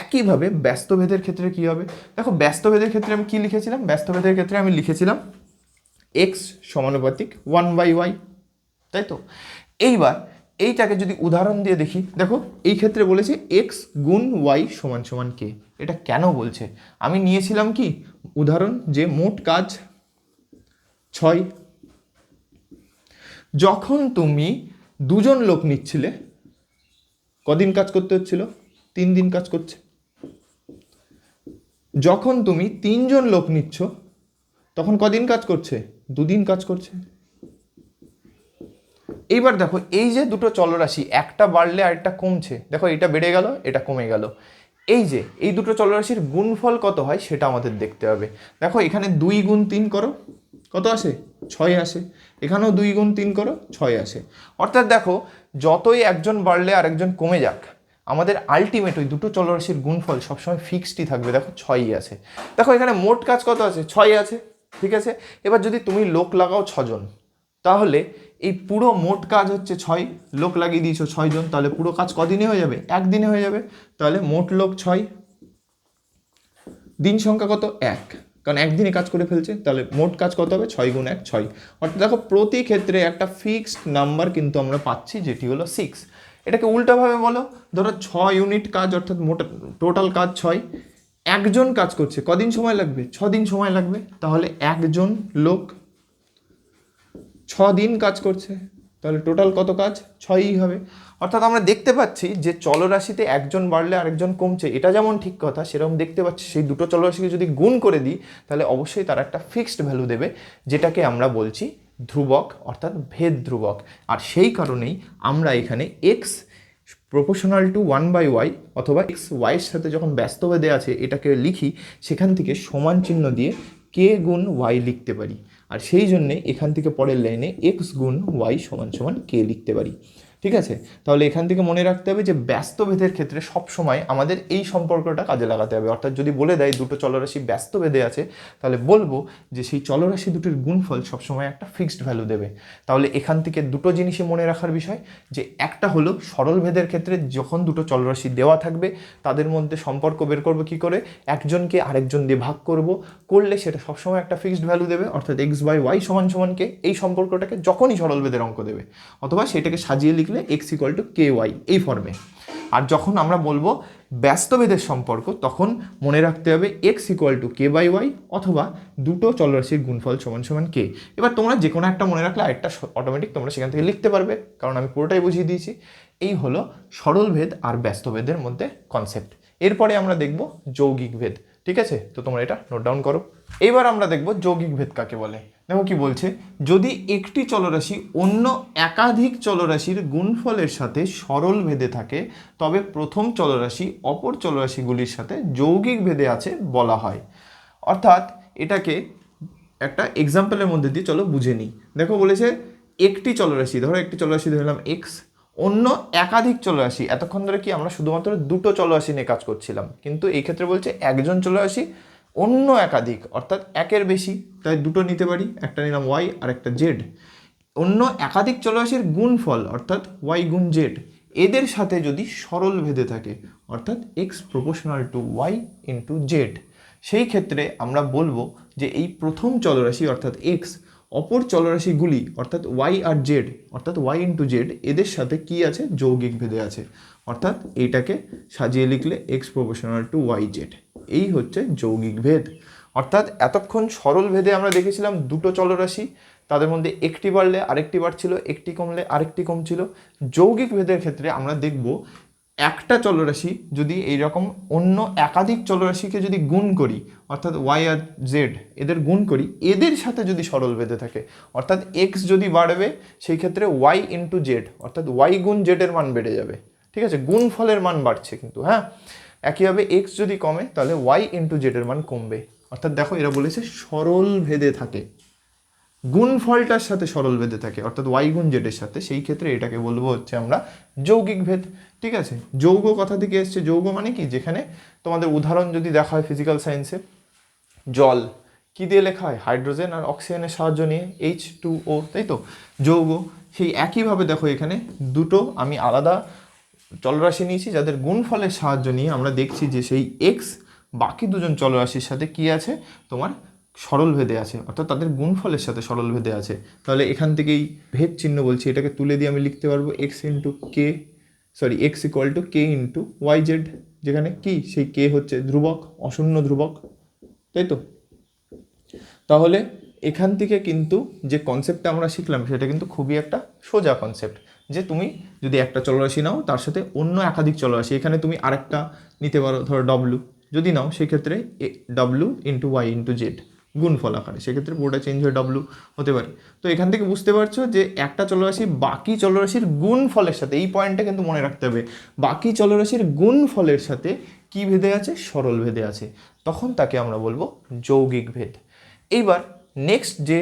একইভাবে ব্যস্ত ভেদের ক্ষেত্রে কী হবে, দেখো ব্যস্ত ভেদের ক্ষেত্রে আমি কী লিখেছিলাম, ব্যস্ত ভেদের ক্ষেত্রে আমি লিখেছিলাম x = 1/y, তাই তো। এইবার এইটাকে যদি উদাহরণ দিয়ে দেখি, দেখো এই ক্ষেত্রে বলেছে এক্স গুণ ওয়াই সমান সমান কে। এটা কেন বলছে? আমি নিয়েছিলাম কি উদাহরণ, যে মোট কাজ 6। যখন তুমি দুজন লোক নিচ্ছিলে, কদিন কাজ করতে হচ্ছিল? 3 দিন কাজ করছে। যখন তুমি 3 জন লোক নিচ্ছ, তখন কদিন কাজ করছে? 2 দিন কাজ করছে। এইবার দেখো এই যে দুটো চলরাশি, একটা বাড়লে আরেকটা কমছে, দেখো এটা বেড়ে গেল, এটা কমে গেল। এই যে এই দুটো চলরাশির গুণফল কত হয় সেটা আমাদের দেখতে হবে। দেখো এখানে 2 গুণ 3 করো, কত আসে? 6 আসে। এখানেও 2 গুণ 3 করো, 6 আসে। অর্থাৎ দেখো যতই একজন বাড়লে আরেকজন কমে যাক, আমাদের আলটিমেট ওই দুটো চলরাশির গুণফল সবসময় ফিক্সডই থাকবে। দেখো 6ই আছে। দেখো এখানে মোট কাজ কত আছে? 6 আছে, ঠিক আছে। এবার যদি তুমি লোক লাগাও 6 জন, তাহলে এই পুরো মোট কাজ হচ্ছে 6, লোক লাগিয়ে দিয়েছো 6 জন, তাহলে পুরো কাজ কদিনে হয়ে যাবে? 1 দিনে হয়ে যাবে। তাহলে মোট লোক 6, দিন সংখ্যা কত? 1, কারণ একদিনে কাজ করে ফেলছে। তাহলে মোট কাজ কত হবে? 6 গুণ 1 6। অর্থাৎ দেখো প্রতি ক্ষেত্রে একটা ফিক্সড নাম্বার কিন্তু আমরা পাচ্ছি, যেটি হলো 6। এটাকে উল্টাভাবে বলো, ধরো 6 ইউনিট কাজ, অর্থাৎ টোটাল কাজ 6, একজন কাজ করছে, কদিন সময় লাগবে? 6 দিন সময় লাগবে। তাহলে একজন লোক 6 দিন কাজ করছে, তাহলে টোটাল কত কাজ? 6ই হবে। অর্থাৎ আমরা দেখতে পাচ্ছি যে চলরাশিতে একজন বাড়লে আরেকজন কমছে, এটা যেমন ঠিক কথা, সেরকম দেখতে পাচ্ছি সেই দুটো চলরাশিকে যদি গুণ করে দিই, তাহলে অবশ্যই তারা একটা ফিক্সড ভ্যালু দেবে, যেটাকে আমরা বলছি ধ্রুবক, অর্থাৎ ভেদ ধ্রুবক। আর সেই কারণেই আমরা এখানে এক্স প্রপোর্শনাল টু 1/y অথবা এক্স ওয়াইয়ের সাথে যখন ব্যস্ত ভেদে আছে এটাকে লিখি, সেখান থেকে সমান চিহ্ন দিয়ে কে গুণ ওয়াই লিখতে পারি। আর সেই জন্যে এখান থেকে পরের লাইনে এক্স গুণ ওয়াই সমান সমান কে লিখতে পারি। ঠিক আছে, তাহলে এখান থেকে মনে রাখতে হবে যে ব্যস্ত ভেদের ক্ষেত্রে সবসময় আমাদের এই সম্পর্কটা কাজে লাগাতে হবে। অর্থাৎ যদি বলে দেয় দুটো চলরাশি ব্যস্ত ভেদে আছে, তাহলে বলবো যে সেই চলরাশি দুটির গুণফল সবসময় একটা ফিক্সড ভ্যালু দেবে। তাহলে এখান থেকে দুটো জিনিসই মনে রাখার বিষয়, যে একটা হলো সরল ভেদের ক্ষেত্রে যখন দুটো চলরাশি দেওয়া থাকবে তাদের মধ্যে সম্পর্ক বের করবো কী করে? একজনকে আরেকজন দিয়ে ভাগ করলে সেটা সবসময় একটা ফিক্সড ভ্যালু দেবে, অর্থাৎ এক্স বাই ওয়াই সমান সমান কে। এই সম্পর্কটাকে যখনই সরল ভেদের অঙ্ক দেবে, অথবা সেটাকে সাজিয়ে লিখলে x equal to k y এই ফর্মে। আর যখন আমরা বলবো ব্যস্তভেদের সম্পর্ক, তখন মনে রাখতে হবে x equal to k by y, অথবা দুটো চলরাশির গুণফল সমান সমান কে। এবার তোমরা যে কোনো একটা মনে রাখলে আরেকটা অটোমেটিক তোমরা সেখান থেকে লিখতে পারবে, কারণ আমি পুরোটাই বুঝিয়ে দিয়েছি। এই হলো সরল ভেদ আর ব্যস্তভেদের মধ্যে কনসেপ্ট। এরপরে আমরা দেখব যৌগিক ভেদ। ঠিক আছে, তো তোমরা এটা নোট ডাউন করো। এইবার আমরা দেখব যৌগিক ভেদ কাকে বলে। দেখো কি বলছে, যদি একটি চলরাশি অন্য একাধিক চলরাশির গুণফলের সাথে সরল ভেদে থাকে, তবে প্রথম চলরাশি অপর চলরাশিগুলির সাথে যৌগিক ভেদে আছে বলা হয়। অর্থাৎ এটাকে একটা এক্সাম্পলের মধ্যে দিয়ে চলো বুঝে নিই। দেখো বলেছে একটি চলরাশি, ধরো একটি চলরাশি ধরলাম এক্স, অন্য একাধিক চলরাশি। এতক্ষণ ধরে কি আমরা শুধুমাত্র দুটো চলরাশি নিয়ে কাজ করছিলাম, কিন্তু এই ক্ষেত্রে বলছে একজন চলরাশি অন্য একাধিক, অর্থাৎ একের বেশি, তাই দুটো নিতে পারি, একটা নিলাম ওয়াই আর একটা জেড। অন্য একাধিক চলরাশির গুণফল অর্থাৎ ওয়াই গুণ জেড, এদের সাথে যদি সরল ভেদে থাকে, অর্থাৎ x proportional to y into z, সেই ক্ষেত্রে আমরা বলবো যে এই প্রথম চলরাশি অর্থাৎ এক্স অপর চলরাশিগুলি অর্থাৎ ওয়াই আর জেড, অর্থাৎ ওয়াই ইন্টু জেড, এদের সাথে কি আছে? যৌগিক ভেদে আছে। অর্থাৎ এইটাকে সাজিয়ে লিখলে x proportional to y z, এই হচ্ছে যৌগিক ভেদ। অর্থাৎ এতক্ষণ সরল ভেদে আমরা দেখেছিলাম দুটো চলরাশি, তাদের মধ্যে একটি বাড়লে আরেকটি বাড়ছিল, একটি কমলে আরেকটি কমছিল। যৌগিক ভেদের ক্ষেত্রে আমরা দেখব একটা চলরাশি যদি এইরকম অন্য একাধিক চলরাশিকে যদি গুণ করি, অর্থাৎ ওয়াই আর জেড এদের গুণ করি, এদের সাথে যদি সরল ভেদে থাকে, অর্থাৎ এক্স যদি বাড়বে সেই ক্ষেত্রে ওয়াই ইন্টু জেড, অর্থাৎ ওয়াই গুণ জেডের মান বেড়ে যাবে। ঠিক আছে, গুণফলের মান বাড়ছে কিন্তু, হ্যাঁ। একইভাবে এক্স যদি কমে তাহলে ওয়াই ইন্টু জেডের মান কমবে। অর্থাৎ দেখো এরা বলেছে সরল ভেদে থাকে, গুণফলটার সাথে সরল ভেদে থাকে, অর্থাৎ ওয়াই গুণ জেডের সাথে, সেই ক্ষেত্রে এটাকে বলবো হচ্ছে আমরা যৌগিক ভেদ। ঠিক আছে, যৌগ কথা থেকে এসছে। যৌগ মানে কি? যেখানে তোমাদের উদাহরণ যদি দেখা হয় ফিজিক্যাল সায়েন্সে, জল কি দিয়ে লেখা হয়? হাইড্রোজেন আর অক্সিজেনের সাহায্য নিয়ে, H2O, তাই তো যৌগ। সেই একইভাবে দেখো এখানে দুটো আমি আলাদা চলরাশি নিয়েছি, যাদের গুণফলের সাহায্য নিয়ে আমরা দেখছি যে সেই এক্স বাকি দুজন চলরাশির সাথে কি আছে? তোমার সরল ভেদে আছে, অর্থাৎ তাদের গুণফলের সাথে সরল ভেদে আছে, তাহলে এখান থেকেই ভেদ চিহ্ন বলছি, এটাকে তুলে দিয়ে আমি লিখতে পারবো x equal to k into y z, যেখানে কি সেই কে হচ্ছে ধ্রুবক, অশূন্য ধ্রুবক, তাই তো। তাহলে এখান থেকে কিন্তু যে কনসেপ্টটা আমরা শিখলাম সেটা কিন্তু খুবই একটা সোজা কনসেপ্ট, যে তুমি যদি একটা চলরাশি নাও তার সাথে অন্য একাধিক চলরাশি, এখানে তুমি আরেকটা নিতে পারো, ধরো ডব্লু যদি নাও, সেক্ষেত্রে ডব্লু ইন্টু ওয়াই ইন্টু জেড গুণফল আকারে, সেক্ষেত্রে পুরোটা চেঞ্জ হয়ে ডব্লু হতে পারে। তো এখান থেকে বুঝতে পারছো যে একটা চলরাশি বাকি চলরাশির গুণফলের সাথে, এই পয়েন্টটা কিন্তু মনে রাখতে হবে, বাকি চলরাশির গুণফলের সাথে কি ভেদে আছে, সরল ভেদে আছে, তখন তাকে আমরা বলবো যৌগিক ভেদ। এইবার নেক্সট যে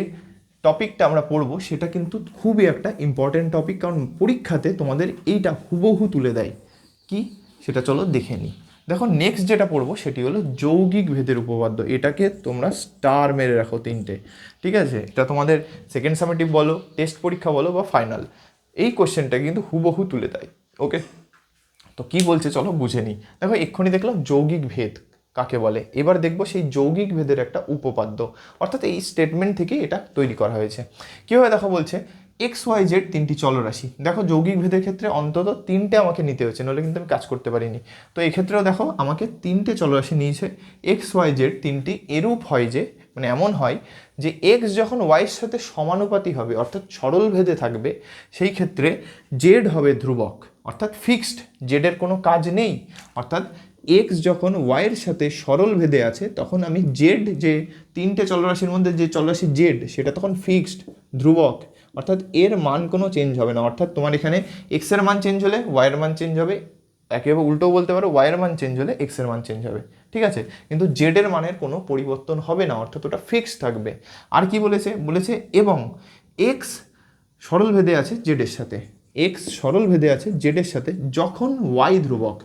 টপিকটা আমরা পড়বো সেটা কিন্তু খুবই একটা ইম্পর্টেন্ট টপিক, কারণ পরীক্ষাতে তোমাদের এইটা হুবহু তুলে দেয়। কি সেটা চলো দেখে নিই। দেখো নেক্সট যেটা পড়বো সেটি হলো যৌগিক ভেদের উপপাদ্য। এটাকে তোমরা স্টার মেরে রাখো 3টে, ঠিক আছে। এটা তোমাদের সেকেন্ড সামেটিভ বলো, টেস্ট পরীক্ষা বলো বা ফাইনাল, এই কোশ্চেনটা কিন্তু হুবহু তুলে দেয়। ওকে, তো কি বলছে চলো বুঝে নিই। দেখো এক্ষুনি দেখলাম যৌগিক ভেদ কাকে বলে, এবার দেখবো সেই যৌগিক ভেদের একটা উপপাদ্য, অর্থাৎ এই স্টেটমেন্ট থেকে এটা তৈরি করা হয়েছে। কীভাবে দেখো বলছে এক্স ওয়াই জেড 3টি চলরাশি। দেখো যৌগিক ভেদের ক্ষেত্রে অন্তত 3টে আমাকে নিতে হয়েছে, নাহলে কিন্তু আমি কাজ করতে পারিনি। তো এক্ষেত্রেও দেখো আমাকে 3টে চলরাশি নিয়েছে এক্স ওয়াই জেড 3টি। এরূপ হয় যে, মানে এমন হয় যে এক্স যখন ওয়াইয়ের সাথে সমানুপাতি হবে, অর্থাৎ সরল ভেদে থাকবে, সেই ক্ষেত্রে জেড হবে ধ্রুবক, অর্থাৎ ফিক্সড, জেডের কোনো কাজ নেই। অর্থাৎ এক্স যখন ওয়াইয়ের সাথে সরল ভেদে আছে, তখন আমি জেড, যে 3টে চলরাশির মধ্যে যে চলরাশি জেড, সেটা তখন ফিক্সড, ধ্রুবক, অর্থাৎ এর মান কোনো চেঞ্জ হবে না। অর্থাৎ তোমার এখানে এক্সের মান চেঞ্জ হলে ওয়াইয়ের মান চেঞ্জ হবে, একেবারে উল্টো বলতে পারো ওয়াইয়ের মান চেঞ্জ হলে এক্সের মান চেঞ্জ হবে, ঠিক আছে। কিন্তু জেডের মানের কোনো পরিবর্তন হবে না, অর্থাৎ ওটা ফিক্সড থাকবে। আর কি বলেছে, বলেছে এবং এক্স সরল ভেদে আছে জেডের সাথে, এক্স সরল ভেদে আছে জেডের সাথে যখন ওয়াই ধ্রুবক,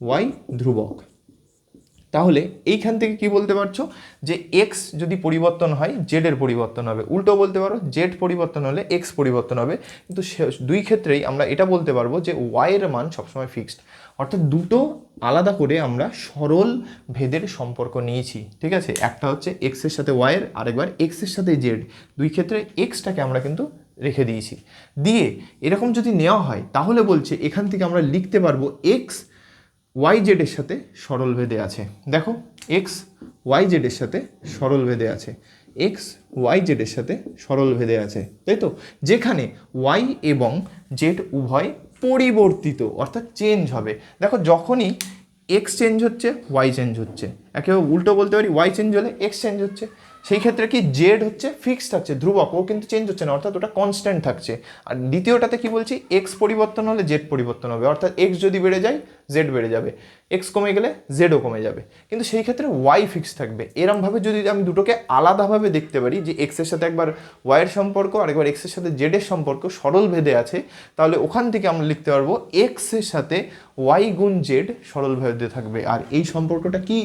ওয়াই ধ্রুবক। তাহলে এইখান থেকে কি বলতে পারছো, যে এক্স যদি পরিবর্তন হয় জেডের পরিবর্তন হবে, উল্টো বলতে পারো জেড পরিবর্তন হলে এক্স পরিবর্তন হবে। কিন্তু দুই ক্ষেত্রেই আমরা এটা বলতে পারবো যে ওয়াইয়ের মান সবসময় ফিক্সড, অর্থাৎ দুটো আলাদা করে আমরা সরল ভেদের সম্পর্ক নিয়েছি, ঠিক আছে। একটা হচ্ছে এক্সের সাথে ওয়াইয়ের, আরেকবার এক্সের সাথে জেড, দুই ক্ষেত্রে এক্সটাকে আমরা কিন্তু রেখে দিয়েছি। দিয়ে এরকম যদি নেওয়া হয় তাহলে বলছে এখান থেকে আমরা লিখতে পারবো এক্স ওয়াই জেডের সাথে সরল ভেদে আছে। দেখো এক্স ওয়াই জেডের সাথে সরল ভেদে আছে, এক্স ওয়াই জেডের সাথে সরল ভেদে আছে, তাই তো। যেখানে ওয়াই এবং জেড উভয় পরিবর্তিত, অর্থাৎ চেঞ্জ হবে। দেখো যখনই এক্স চেঞ্জ হচ্ছে ওয়াই চেঞ্জ হচ্ছে, একেবারে উল্টো বলতে পারি ওয়াই চেঞ্জ হলে এক্স চেঞ্জ হচ্ছে। সেই ক্ষেত্রে কি জেড হচ্ছে ফিক্সড থাকছে, ধ্রুবক, ও কিন্তু চেঞ্জ হচ্ছে না, অর্থাৎ ওটা কনস্ট্যান্ট থাকছে। আর দ্বিতীয়টাতে কি বলছি, এক্স পরিবর্তন হলে জেড পরিবর্তন হবে, অর্থাৎ এক্স যদি বেড়ে যায় জেড বেড়ে যাবে, এক্স কমে গেলে জেডও কমে যাবে, কিন্তু সেই ক্ষেত্রে ওয়াই ফিক্স থাকবে। এরমভাবে যদি আমি দুটোকে আলাদাভাবে দেখতে পারি, যে এক্সের সাথে একবার ওয়াইয়ের সম্পর্ক আর একবার এক্সের সাথে জেডের সম্পর্ক সরল ভেদে আছে, তাহলে ওখান থেকে আমরা লিখতে পারবো এক্সের সাথে ওয়াই গুণ জেড সরল ভেদে থাকবে। আর এই সম্পর্কটা কি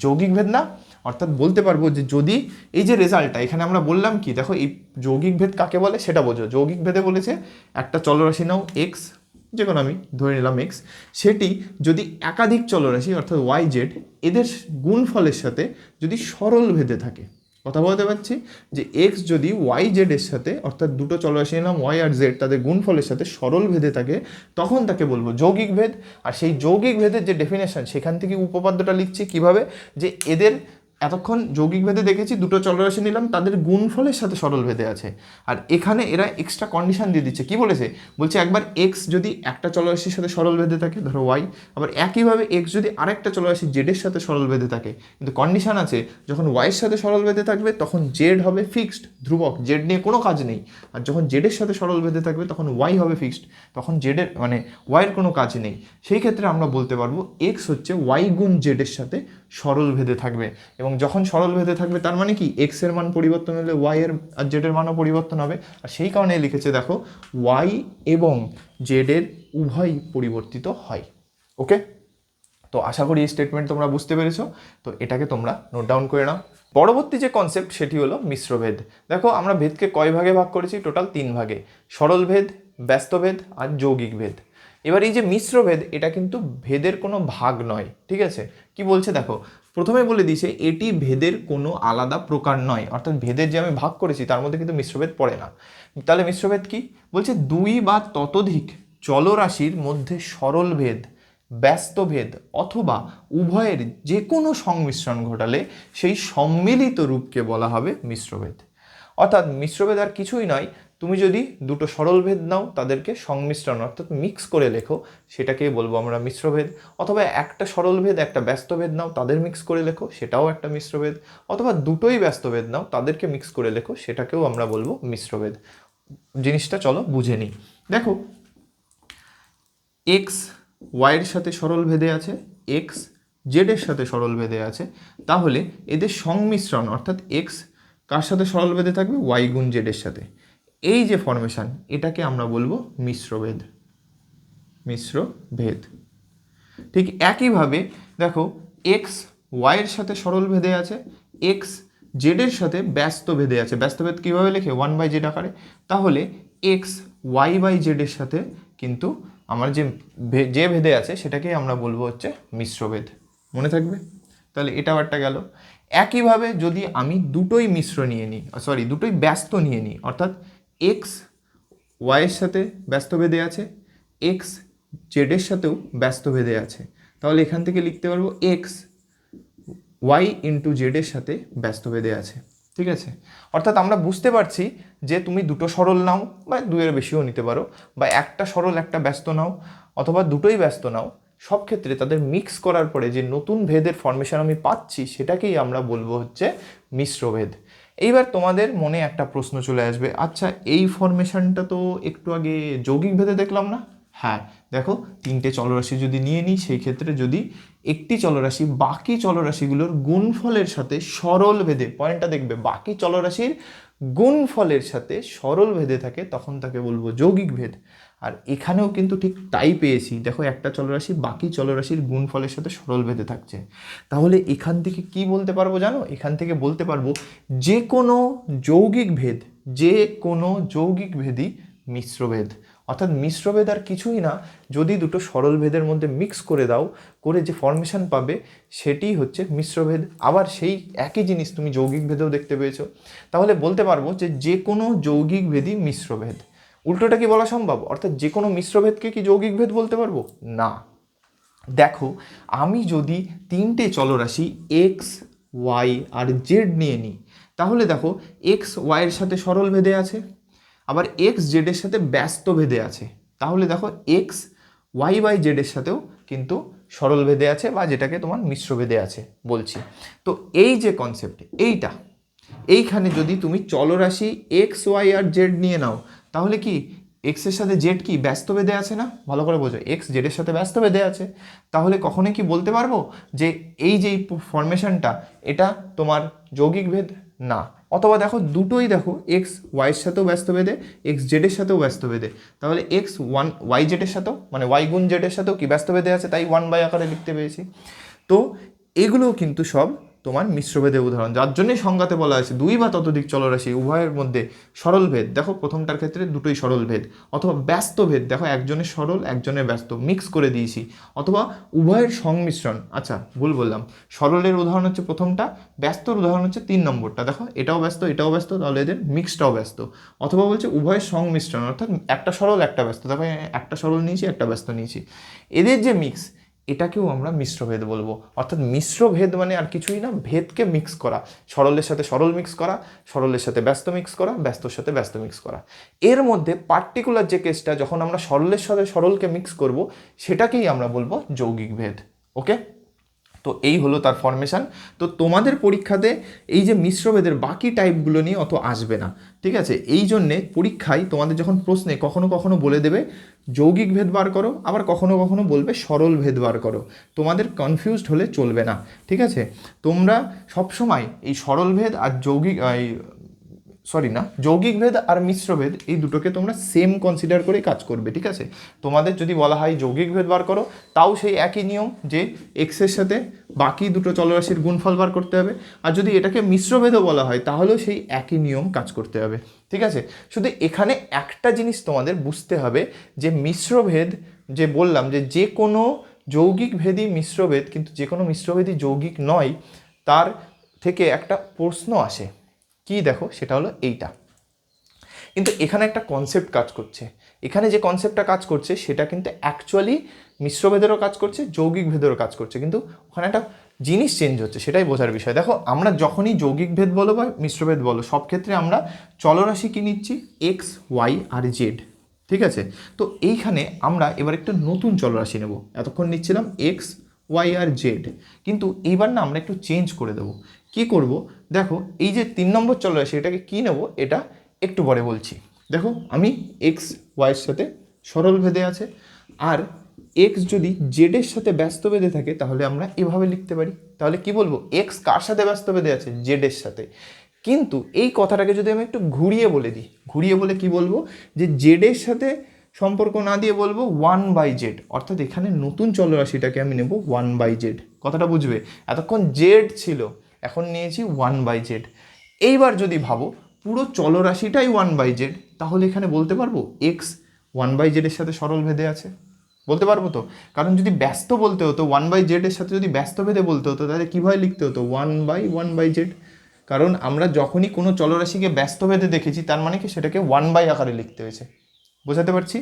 যৌগিক ভেদ না? অর্থাৎ বলতে পারবো যে যদি এই যে রেজাল্টটা এখানে আমরা বললাম কি, দেখো এই যৌগিক ভেদ কাকে বলে সেটা বোঝো। যৌগিক ভেদে বলেছে একটা চলরাশি নাও এক্স, যে কোনো আমি ধরে নিলাম এক্স, সেটি যদি একাধিক চলরাশি অর্থাৎ ওয়াই জেড এদের গুণফলের সাথে যদি সরল ভেদে থাকে, কথা বলতে পারছি যে এক্স যদি ওয়াই জেডের সাথে, অর্থাৎ দুটো চলরাশি নাম ওয়াই আর জেড, তাদের গুণফলের সাথে সরল ভেদে থাকে, তখন তাকে বলবো যৌগিক ভেদ। আর সেই যৌগিক ভেদের যে ডেফিনেশন, সেখান থেকে উপপাদ্যটা লিখছি কিভাবে, যে এদের এতক্ষণ যৌগিক ভেদে দেখেছি দুটো চলরাশি নিলাম, তাদের গুণফলের সাথে সরল ভেদে আছে। আর এখানে এরা এক্সট্রা কন্ডিশন দিয়ে দিচ্ছে, কি বলেছে, বলছে একবার এক্স যদি একটা চলরাশির সাথে সরল ভেদে থাকে, ধরো ওয়াই, আবার একইভাবে এক্স যদি আরেকটা চলরাশি জেডের সাথে সরল ভেদে থাকে, কিন্তু কন্ডিশন আছে যখন ওয়াইয়ের সাথে সরল ভেদে থাকবে তখন জেড হবে ফিক্সড, ধ্রুবক, জেড নিয়ে কোনো কাজ নেই। আর যখন জেডের সাথে সরল ভেদে থাকবে তখন ওয়াই হবে ফিক্সড, তখন জেডের মানে ওয়াইয়ের কোনো কাজ নেই। সেই ক্ষেত্রে আমরা বলতে পারবো এক্স হচ্ছে ওয়াই গুণ জেডের সাথে সরল ভেদে থাকবে। এবং যখন সরল ভেদে থাকবে তার মানে কি, এক্স এর মান পরিবর্তন হলে ওয়াই এর আর জেড এর মানও পরিবর্তন হবে। আর সেই কারণে লিখেছে দেখো ওয়াই এবং জেড এর উভয় পরিবর্তিত হয়। ওকে, তো আশা করি এই স্টেটমেন্ট তোমরা বুঝতে পেরেছো। তো এটাকে তোমরা নোট ডাউন করে নাও। পরবর্তী যে কনসেপ্ট সেটি হলো মিশ্র ভেদ। দেখো আমরা ভেদকে কয় ভাগে ভাগ করেছি, টোটাল 3 ভাগে, সরল ভেদ, ব্যস্ত ভেদ আর যৌগিক ভেদ। এবার এই যে মিশ্রভেদ, এটা কিন্তু ভেদের কোনো ভাগ নয়, ঠিক আছে। কি বলছে দেখো, প্রথমে বলে দিয়েছে এটি ভেদের কোনো আলাদা প্রকার নয়, অর্থাৎ ভেদের যে আমি ভাগ করেছি তার মধ্যে কিন্তু মিশ্রভেদ পড়ে না। তাহলে মিশ্রভেদ কি বলছে, দুই বা ততোধিক চলরাশির মধ্যে সরল ভেদ, ব্যস্ত ভেদ অথবা উভয়ের যে কোনো সংমিশ্রণ ঘটালে সেই সম্মিলিত রূপকে বলা হবে মিশ্রভেদ। অর্থাৎ মিশ্রভেদ আর কিছুই নয়, তুমি যদি দুটো সরল ভেদ নাও তাদেরকে সংমিশ্রণ অর্থাৎ মিক্স করে লেখো, সেটাকেই বলবো আমরা মিশ্রভেদ। অথবা একটা সরল ভেদ একটা ব্যস্ত ভেদ নাও, তাদের মিক্স করে লেখো, সেটাও একটা মিশ্রভেদ। অথবা দুটোই ব্যস্ত ভেদ নাও, তাদেরকে মিক্স করে লেখো, সেটাকেও আমরা বলবো মিশ্রভেদ। জিনিসটা চলো বুঝে নিই। দেখো, এক্স ওয়াইয়ের সাথে সরল ভেদে আছে, এক্স জেডের সাথে সরল ভেদে আছে, তাহলে এদের সংমিশ্রণ অর্থাৎ এক্স কার সাথে সরল ভেদে থাকবে, ওয়াই গুণ জেডের সাথে। এই যে ফরমেশন, এটাকে আমরা বলবো মিশ্রভেদ, মিশ্রভেদ। ঠিক একইভাবে দেখো, এক্স ওয়াইয়ের সাথে সরল ভেদে আছে, এক্স জেডের সাথে ব্যস্ত ভেদে আছে। ব্যস্ত ভেদ কীভাবে লেখে, 1/z আকারে। তাহলে এক্স ওয়াই বাই জেডের সাথে কিন্তু আমার যে ভেদে আছে সেটাকেই আমরা বলবো হচ্ছে মিশ্রভেদ। মনে থাকবে? তাহলে এটাও একটা গেল। একইভাবে যদি আমি দুটোই মিশ্র নিয়ে নিই, দুটোই ব্যস্ত নিয়ে নিই, অর্থাৎ এক্স ওয়াইয়ের সাথে ব্যস্ত ভেদে আছে, এক্স জেডের সাথেও ব্যস্ত ভেদে আছে, তাহলে এখান থেকে লিখতে পারবো এক্স ওয়াই ইন্টু জেডের সাথে ব্যস্ত ভেদে আছে। ঠিক আছে, অর্থাৎ আমরা বুঝতে পারছি যে তুমি দুটো সরল নাও বা দুইয়ের বেশিও নিতে পারো, বা একটা সরল একটা ব্যস্ত নাও, অথবা দুটোই ব্যস্ত নাও, সব ক্ষেত্রে তাদের মিক্স করার পরে যে নতুন ভেদের ফর্মেশন আমি পাচ্ছি সেটাকেই আমরা বলবো হচ্ছে মিশ্রভেদ। এইবার তোমাদের মনে একটা প্রশ্ন চলে আসবে, আচ্ছা এই ফর্মেশনটা তো একটু আগে যৌগিক ভেদে দেখলাম না? হ্যাঁ, দেখো, তিনটে চলরাশি যদি নিয়ে নিই, সেই ক্ষেত্রে যদি একটি চলরাশি বাকি চলরাশিগুলোর গুণফলের সাথে সরল ভেদে, পয়েন্টটা দেখবে, বাকি চলরাশির গুণফলের সাথে সরল ভেদে থাকে, তখন তাকে বলবো যৌগিক ভেদ। আর এখানেও কিন্তু ঠিক তাই পেয়েছি, দেখো একটা চলরাশি বাকি চলরাশির গুণফলের সাথে সরল ভেদে থাকছে। তাহলে এখান থেকে কি বলতে পারবো জানো? এখান থেকে বলতে পারবো যে কোনো যৌগিক ভেদ, যে কোনো যৌগিক ভেদই মিশ্রভেদ। অর্থাৎ মিশ্রভেদ আর কিছুই না, যদি দুটো সরল ভেদের মধ্যে মিক্স করে দাও, করে যে ফর্মেশন পাবে সেটি হচ্ছে মিশ্রভেদ। আবার সেই একই জিনিস তুমি যৌগিক ভেদেও দেখতে পেয়েছো। তাহলে বলতে পারবো যে যে কোনো যৌগিক ভেদই মিশ্রভেদ। উল্টোটা কি বলা সম্ভব? অর্থাৎ যে কোনো মিশ্রভেদকে কি যৌগিক ভেদ বলতে পারবো না। দেখো, আমি যদি তিনটে চলরাশি এক্স ওয়াই আর জেড নিয়ে নিই, তাহলে দেখো এক্স ওয়াইয়ের সাথে সরল ভেদে আছে, আবার এক্স জেডের সাথে ব্যস্ত ভেদে আছে। তাহলে দেখো এক্স ওয়াই বাই জেডের সাথেও কিন্তু সরল ভেদে আছে, বা যেটাকে তোমার মিশ্র ভেদে আছে বলছি। তো এই যে কনসেপ্ট, এইখানে যদি তুমি চলরাশি এক্স ওয়াই আর জেড নিয়ে নাও, তাহলে কি এক্সের সাথে জেড কি ব্যস্ত ভেদে আছে না? ভালো করে বোঝো, এক্স জেডের সাথে ব্যস্ত ভেদে আছে। তাহলে কখনোই কি বলতে পারবো যে এই যে ফরমেশনটা এটা তোমার যৌগিক ভেদ? না। অথবা দেখো, দুটোই দেখো, এক্স ওয়াইয়ের সাথেও ব্যস্ত ভেদে, এক্স জেডের সাথেও ব্যস্ত ভেদে, তাহলে এক্স ওয়ান ওয়াই জেডের সাথেও, মানে ওয়াই গুণ জেডের সাথেও কি ব্যস্ত ভেদে আছে, তাই 1/, আকারে লিখতে পেরেছি। তো এগুলোও কিন্তু সব তোমার মিশ্রভেদের উদাহরণ, যার জন্যই সংজ্ঞাতে বলা আছে দুই বা ততোধিক চলরাশি উভয়ের মধ্যে সরল ভেদ। দেখো, প্রথমটার ক্ষেত্রে দুটোই সরল ভেদ। অথবা ব্যস্ত ভেদ, দেখো একজনের সরল একজনের ব্যস্ত, মিক্স করে দিয়েছি। অথবা উভয়ের সংমিশ্রণ, আচ্ছা ভুল বললাম, সরলের উদাহরণ হচ্ছে প্রথমটা, ব্যস্তর উদাহরণ হচ্ছে 3 নম্বরটা। দেখো, এটাও ব্যস্ত এটাও ব্যস্ত, তাহলে এদের মিক্সটাও ব্যস্ত। অথবা বলছে উভয়ের সংমিশ্রণ, অর্থাৎ একটা সরল একটা ব্যস্ত, দেখো একটা সরল নিয়েছি একটা ব্যস্ত নিয়েছি, এদের যে মিক্স, এটাকেও আমরা মিশ্রভেদ বলবো। অর্থাৎ মিশ্রভেদ মানে আর কিছুই না, ভেদকে মিক্স করা, সরলের সাথে সরল মিক্স করা, সরলের সাথে ব্যস্ত মিক্স করা, ব্যস্তর সাথে ব্যস্ত মিক্স করা। এর মধ্যে পার্টিকুলার যে কেসটা, যখন আমরা সরলের সাথে সরলকে মিক্স করব, সেটাকেই আমরা বলবো যৌগিক ভেদ। ওকে, তো এই হলো তার ফরমেশন। তো তোমাদের পরীক্ষাতে এই যে মিশ্রভেদের বাকি টাইপগুলো নিয়ে অত আসবে না, ঠিক আছে? এই জন্যে পরীক্ষায় তোমাদের যখন প্রশ্নে কখনো কখনো বলে দেবে যৌগিক ভেদ বার করো, আবার কখনো কখনো বলবে সরল ভেদ বার করো, তোমাদের কনফিউজড হলে চলবে না, ঠিক আছে? তোমরা সবসময় এই সরল ভেদ আর যৌগিক ভেদ আর মিশ্রভেদ, এই দুটোকে তোমরা সেম কনসিডার করে কাজ করবে, ঠিক আছে? তোমাদের যদি বলা হয় যৌগিক ভেদ বার করো, তাও সেই একই নিয়ম যে এক্সের সাথে বাকি দুটো চলরাশির গুণফল বার করতে হবে। আর যদি এটাকে মিশ্রভেদও বলা হয়, তাহলেও সেই একই নিয়ম কাজ করতে হবে, ঠিক আছে? শুধু এখানে একটা জিনিস তোমাদের বুঝতে হবে যে মিশ্রভেদ যে বললাম যে কোনো যৌগিকভেদী মিশ্রভেদ, কিন্তু যে কোনো মিশ্রভেদী যৌগিক নয়, তার থেকে একটা প্রশ্ন আসে। কি দেখো, সেটা হলো এইটা। কিন্তু এখানে একটা কনসেপ্ট কাজ করছে। এখানে যে কনসেপ্টটা কাজ করছে সেটা কিন্তু অ্যাকচুয়ালি মিশ্রভেদেরও কাজ করছে, যৌগিক ভেদেরও কাজ করছে, কিন্তু ওখানে একটা জিনিস চেঞ্জ হচ্ছে, সেটাই বোঝার বিষয়। দেখো, আমরা যখনই যৌগিক ভেদ বলো বা মিশ্রভেদ বলো, সব ক্ষেত্রে আমরা চলরাশি কি নিচ্ছি? এক্স, ওয়াই আর জেড। ঠিক আছে? তো এইখানে আমরা এবার একটা নতুন চলরাশি নেব। এতক্ষণ নিচ্ছিলাম এক্স, ওয়াই আর জেড, কিন্তু এইবার না আমরা একটু চেঞ্জ করে দেবো। কি করব? দেখো, এই যে 3 নম্বর চলরাশি, এটাকে কি নেব এটা একটু পরে বলছি। দেখো, আমি এক্স ওয়াইয়ের সাথে সরল ভেদে আছে, আর এক্স যদি জেডের সাথে ব্যস্ত ভেদে থাকে তাহলে আমরা এভাবে লিখতে পারি। তাহলে কি বলবো? এক্স কার সাথে ব্যস্ত ভেদে আছে? জেডের সাথে। কিন্তু এই কথাটাকে যদি আমি একটু ঘুরিয়ে বলে দিই, ঘুরিয়ে বলে কি বলবো? যে জেডের সাথে সম্পর্ক না দিয়ে বলবো 1/z, অর্থাৎ এখানে নতুন চলরাশিটাকে আমি নেব 1/z। কথাটা বুঝবে? এতক্ষণ জেড ছিল, এখন নিয়েছি 1/z। এইবার যদি ভাবো পুরো চলরাশিটাই 1/z, তাহলে এখানে বলতে পারবো এক্স 1/z এর সাথে সরল ভেদে আছে? বলতে পারবো তো? কারণ যদি ব্যস্ত বলতে হতো 1/z এর সাথে, যদি ব্যস্ত ভেদে বলতে হতো, তাহলে কীভাবে লিখতে হতো? 1/1/z। কারণ আমরা যখনই কোনো চলরাশিকে ব্যস্ত ভেদে দেখেছি, তার মানে কি সেটাকে 1/, আকারে লিখতে হয়েছে। বোঝাতে পারছি?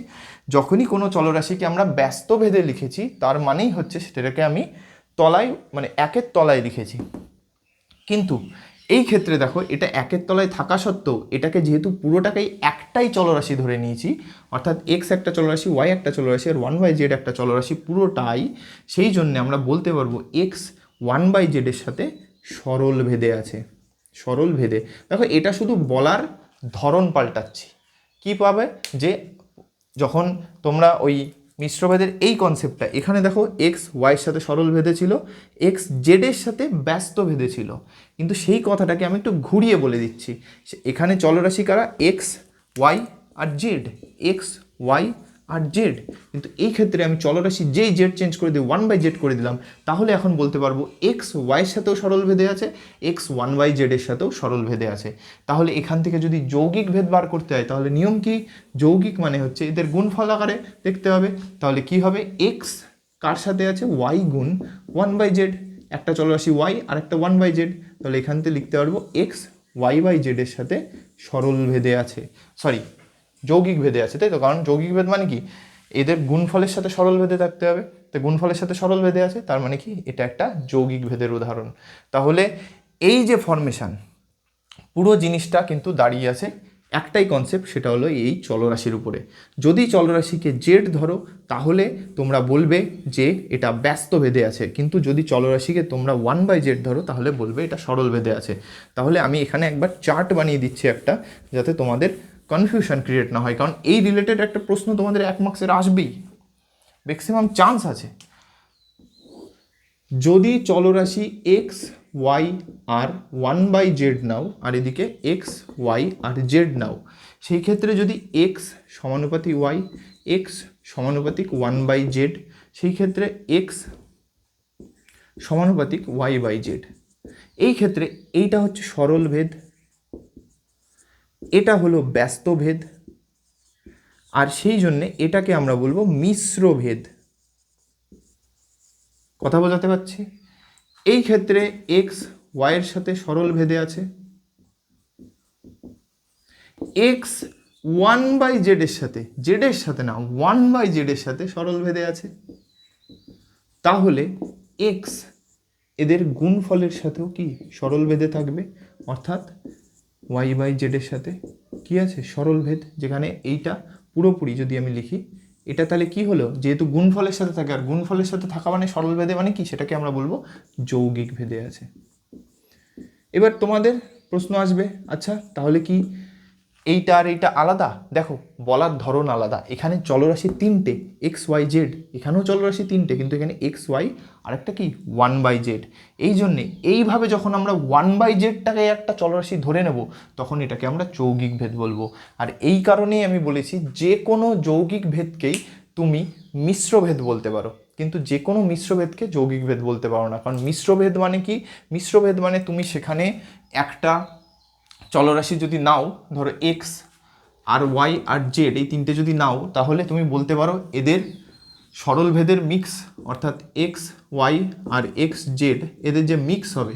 যখনই কোনো চলরাশিকে আমরা ব্যস্ত ভেদে লিখেছি, তার মানেই হচ্ছে সেটাকে আমি তলায়, মানে একের তলায় লিখেছি। কিন্তু এই ক্ষেত্রে দেখো, এটা একের তলায় থাকা সত্ত্বেও এটাকে যেহেতু পুরোটাকেই একটাই চলরাশি ধরে নিয়েছি, অর্থাৎ এক্স একটা চলরাশি, ওয়াই একটা চলরাশি আর 1/z একটা চলরাশি, পুরোটাই, সেই জন্য আমরা বলতে পারবো এক্স 1/z এর সাথে সরল ভেদে আছে। সরল ভেদে। দেখো, এটা শুধু বলার ধরন পাল্টাচ্ছি। কি পাবে? যে যখন তোমরা ওই মিশ্রভেদের এই কনসেপ্টটা, এখানে দেখো এক্স ওয়াইয়ের সাথে সরল ভেদে ছিল, এক্স জেডের সাথে ব্যস্ত ভেদে ছিল, কিন্তু সেই কথাটাকে আমি একটু ঘুরিয়ে বলে দিচ্ছি। এখানে চলরাশি কারা? এক্স, ওয়াই আর জেড। এক্স, ওয়াই আর জেড। কিন্তু এই ক্ষেত্রে আমি চলরাশি যেই জেড চেঞ্জ করে দিই 1/z করে দিলাম, তাহলে এখন বলতে পারবো এক্স ওয়াইয়ের সাথেও সরল ভেদে আছে, এক্স 1/z এর সাথেও সরল ভেদে আছে। তাহলে এখান থেকে যদি যৌগিক ভেদ বার করতে হয়, তাহলে নিয়ম কি? যৌগিক মানে হচ্ছে এদের গুণফল আকারে দেখতে হবে। তাহলে কি হবে? এক্স কার সাথে আছে? ওয়াই গুণ 1/z। একটা চলরাশি ওয়াই আর একটা 1/z, তাহলে এখান থেকে লিখতে পারবো এক্স y/z এর সাথে সরল ভেদে আছে, সরি যৌগিক ভেদে আছে, তাই তো? কারণ যৌগিক ভেদ মানে কি? এদের গুণফলের সাথে সরল ভেদে থাকতে হবে। তো গুণফলের সাথে সরল ভেদে আছে, তার মানে কি? এটা একটা যৌগিক ভেদের উদাহরণ। তাহলে এই যে ফরমেশন, পুরো জিনিসটা কিন্তু দাঁড়িয়ে আছে একটাই কনসেপ্ট, সেটা হলো এই চলরাশির উপরে। যদি চলরাশিকে জেড ধরো, তাহলে তোমরা বলবে যে এটা ব্যস্ত ভেদে আছে, কিন্তু যদি চলরাশিকে তোমরা 1/z ধরো, তাহলে বলবে এটা সরল ভেদে আছে। তাহলে আমি এখানে একবার চার্ট বানিয়ে দিচ্ছি একটা, যাতে তোমাদের কনফিউশন ক্রিয়েট না হয়, কারণ এই রিলেটেড একটা প্রশ্ন তোমাদের 1 মার্কসের আসবেই, ম্যাক্সিমাম চান্স আছে। যদি চলরাশি এক্স, ওয়াই আর 1/z নাও, আর এদিকে এক্স, ওয়াই আর জেড নাও, সেই ক্ষেত্রে যদি এক্স সমানুপাতিক ওয়াই, এক্স সমানুপাতিক 1/z, সেই ক্ষেত্রে এক্স সমানুপাতিক y/z। এই ক্ষেত্রে এইটা হচ্ছে সরল ভেদ, এটা হলো ব্যস্ত ভেদ, আর সেই জন্যে এটাকে আমরা বলবো মিশ্র ভেদ। কথা বোঝাতে পারছি? এই ক্ষেত্রে এক্স ওয়াইয়ের সাথে সরল ভেদে আছে, এক্স 1/z এর সাথে, জেডের সাথে না, 1/z এর সাথে সরল ভেদে আছে। তাহলে এক্স এদের গুণফলের সাথেও কি সরল ভেদে থাকবে, অর্থাৎ y/z এর সাথে কি আছে? সরল ভেদ। যেখানে এইটা পুরোপুরি যদি আমি লিখি, এটা তাহলে কি হলো? যেহেতু গুণফলের সাথে থাকে, আর গুণফলের সাথে থাকা মানে সরল ভেদে মানে কি? সেটাকে আমরা বলবো যৌগিক ভেদে আছে। এবার তোমাদের প্রশ্ন আসবে, আচ্ছা তাহলে কি এইটা আর এইটা আলাদা? দেখো, বলার ধরন আলাদা। এখানে চলরাশি 3টে, এক্স ওয়াই জেড, এখানেও চলরাশি 3টে, কিন্তু এখানে এক্স ওয়াই আর একটা কি 1/z। এই জন্যে এইভাবে যখন আমরা 1/zটাকে একটা চলরাশি ধরে নেব, তখন এটাকে আমরা যৌগিক ভেদ বলবো। আর এই কারণেই আমি বলেছি যে কোনো যৌগিক ভেদকেই তুমি মিশ্রভেদ বলতে পারো, কিন্তু যে কোনো মিশ্রভেদকে যৌগিক ভেদ বলতে পারো না। কারণ মিশ্রভেদ মানে কি? মিশ্রভেদ মানে তুমি সেখানে একটা চলরাশি যদি নাও, ধরো এক্স আর ওয়াই আর জেড, এই 3টে যদি নাও, তাহলে তুমি বলতে পারো এদের সরল ভেদের মিক্স অর্থাৎ এক্স ওয়াই আর এক্স জেড এদের যে মিক্স হবে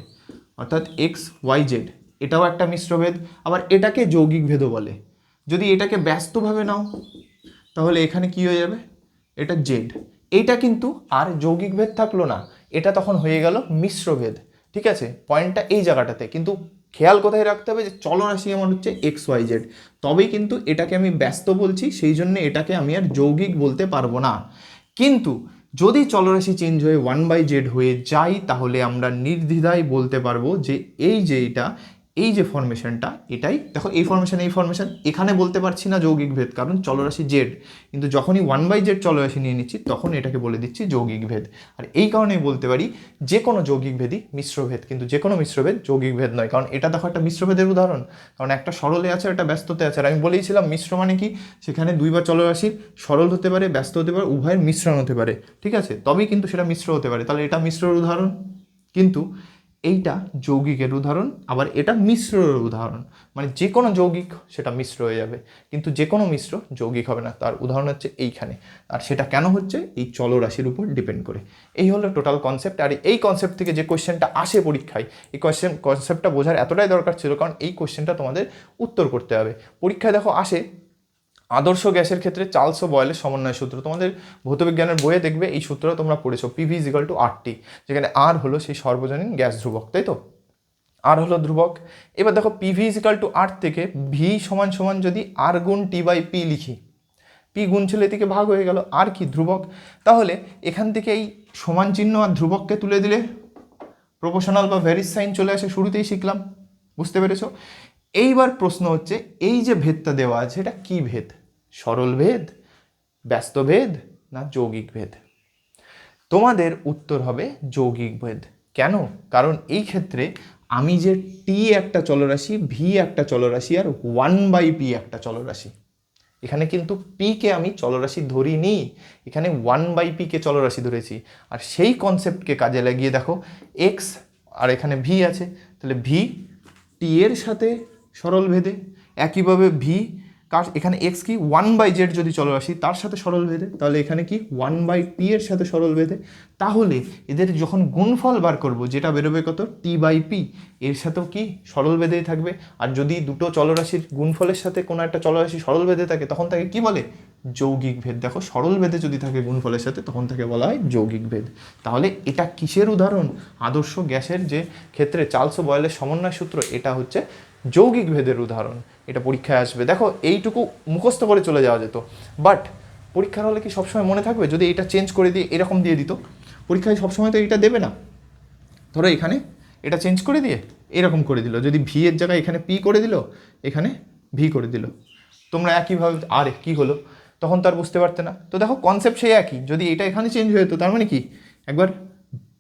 অর্থাৎ এক্স ওয়াই জেড, এটাও একটা মিশ্রভেদ। আবার এটাকে যৌগিক ভেদও বলে। যদি এটাকে ব্যস্তভাবে নাও তাহলে এখানে কি হয়ে যাবে, এটা জেড। এইটা কিন্তু আর যৌগিক ভেদ থাকলো না, এটা তখন হয়ে গেল মিশ্রভেদ। ঠিক আছে, পয়েন্টটা এই জায়গাটাতে। কিন্তু খেয়াল কোথায় রাখতে হবে যে চলরাশি আমার হচ্ছে এক্স ওয়াই জেড, তবেই কিন্তু এটাকে আমি ব্যস্ত বলছি, সেই জন্য এটাকে আমি আর যৌগিক বলতে পারবো না। কিন্তু যদি চলরাশি চেঞ্জ হয়ে 1/z হয়ে যায় তাহলে আমরা নির্দ্বিধায় বলতে পারবো যে এই যে এই যে ফরমেশনটা, এটাই দেখো এই ফরমেশন এখানে বলতে পারছি না যৌগিক ভেদ, কারণ চলরাশি জেড। কিন্তু যখনই 1/z চলরাশি নিয়ে নিচ্ছি তখন এটাকে বলে দিচ্ছি যৌগিক ভেদ। আর এই কারণেই বলতে পারি যে কোনো যৌগিক ভেদই মিশ্রভেদ, কিন্তু যে কোনো মিশ্রভেদ যৌগিক ভেদ নয়। কারণ এটা দেখো একটা মিশ্রভেদের উদাহরণ, কারণ একটা সরলে আছে একটা ব্যস্ততে আছে। আর আমি বলেইছিলাম মিশ্র মানে কি, সেখানে দুইবার চলরাশির সরল হতে পারে, ব্যস্ত হতে পারে, উভয়ের মিশ্রণ হতে পারে। ঠিক আছে, তবেই কিন্তু সেটা মিশ্র হতে পারে। তাহলে এটা মিশ্রের উদাহরণ, কিন্তু এইটা যৌগিকের উদাহরণ, আবার এটা মিশ্রের উদাহরণ। মানে যে কোনো যৌগিক সেটা মিশ্র হয়ে যাবে, কিন্তু যে কোনো মিশ্র যৌগিক হবে না। তার উদাহরণ হচ্ছে এইখানে। আর সেটা কেন হচ্ছে, এই চলরাশির উপর ডিপেন্ড করে। এই হলো টোটাল কনসেপ্ট। আর এই কনসেপ্ট থেকে যে কোয়েশ্চেনটা আসে পরীক্ষায়, এই কনসেপ্টটা বোঝার এতটাই দরকার ছিল, কারণ এই কোয়েশ্চেনটা তোমাদের উত্তর করতে হবে। পরীক্ষায় দেখো আসে আদর্শ গ্যাসের ক্ষেত্রে চার্লস ও বয়েলের সমন্বয় সূত্র। তোমাদের ভৌতবিজ্ঞানের বইয়ে দেখবে এই সূত্রটা তোমরা পড়েছো, পিভি ইজিক্যাল টু আরটি, যেখানে আর হলো সেই সর্বজনীন গ্যাস ধ্রুবক, তাই তো, আর হলো ধ্রুবক। এবার দেখো পিভি ইজিক্যাল টু আর থেকে ভি সমান সমান যদি আর গুণ টি বাই পি লিখি, পি গুণ ছিল এদিকে ভাগ হয়ে গেল, আর কি ধ্রুবক, তাহলে এখান থেকে এই সমান চিহ্ন আর ধ্রুবককে তুলে দিলে প্রপোর্শনাল বা ভ্যারিজ সাইন চলে আসে, শুরুতেই শিখলাম, বুঝতে পেরেছো। এইবার প্রশ্ন হচ্ছে এই যে ভেদটা দেওয়া আছে এটা কি ভেদ, সরল ভেদ, ব্যস্ত ভেদ না যৌগিক ভেদ? তোমাদের উত্তর হবে যৌগিক ভেদ। কেন? কারণ এই ক্ষেত্রে আমি যে টি একটা চলরাশি, ভি একটা চলরাশি, আর 1/p একটা চলরাশি, এখানে কিন্তু পিকে আমি চলরাশি ধরিনি, এখানে 1/p কে চলরাশি ধরেছি। আর সেই কনসেপ্টকে কাজে লাগিয়ে দেখো এক্স আর এখানে ভি আছে, তাহলে ভি টি এর সাথে সরল ভেদে, একইভাবে ভি কার এখানে এক্স কি 1/z যদি চলরাশি তার সাথে সরল ভেদে, তাহলে এখানে কি 1/t এর সাথে সরল ভেদে। তাহলে এদের যখন গুণফল বার করব, যেটা বেরোবে কত, t/p, এর সাথেও কি সরল ভেদেই থাকবে। আর যদি দুটো চলরাশির গুণফলের সাথে কোনো একটা চলরাশি সরল ভেদে থাকে তখন তাকে কি বলে, যৌগিক ভেদ। দেখো সরল ভেদে যদি থাকে গুণফলের সাথে তখন তাকে বলা হয় যৌগিক ভেদ। তাহলে এটা কিসের উদাহরণ, আদর্শ গ্যাসের যে ক্ষেত্রে চার্লস ও বয়েলের সমন্বয় সূত্র, এটা হচ্ছে যৌগিক ভেদের উদাহরণ। এটা পরীক্ষায় আসবে। দেখো এইটুকু মুখস্থ করে চলে যাওয়া যেত, বাট পরীক্ষার হলে কি সবসময় মনে থাকবে? যদি এটা চেঞ্জ করে দিয়ে এরকম দিয়ে দিত, পরীক্ষায় সবসময় তো এটা দেবে না। ধরো এখানে এটা চেঞ্জ করে দিয়ে এরকম করে দিল, যদি ভি এর জায়গায় এখানে পি করে দিল, এখানে ভি করে দিল, তোমরা একইভাবে আরে কি হলো, তখন তো আর বুঝতে পারতে না। তো দেখো কনসেপ্ট সেই একই, যদি এটা এখানে চেঞ্জ হয়ে যেত তার মানে কি, একবার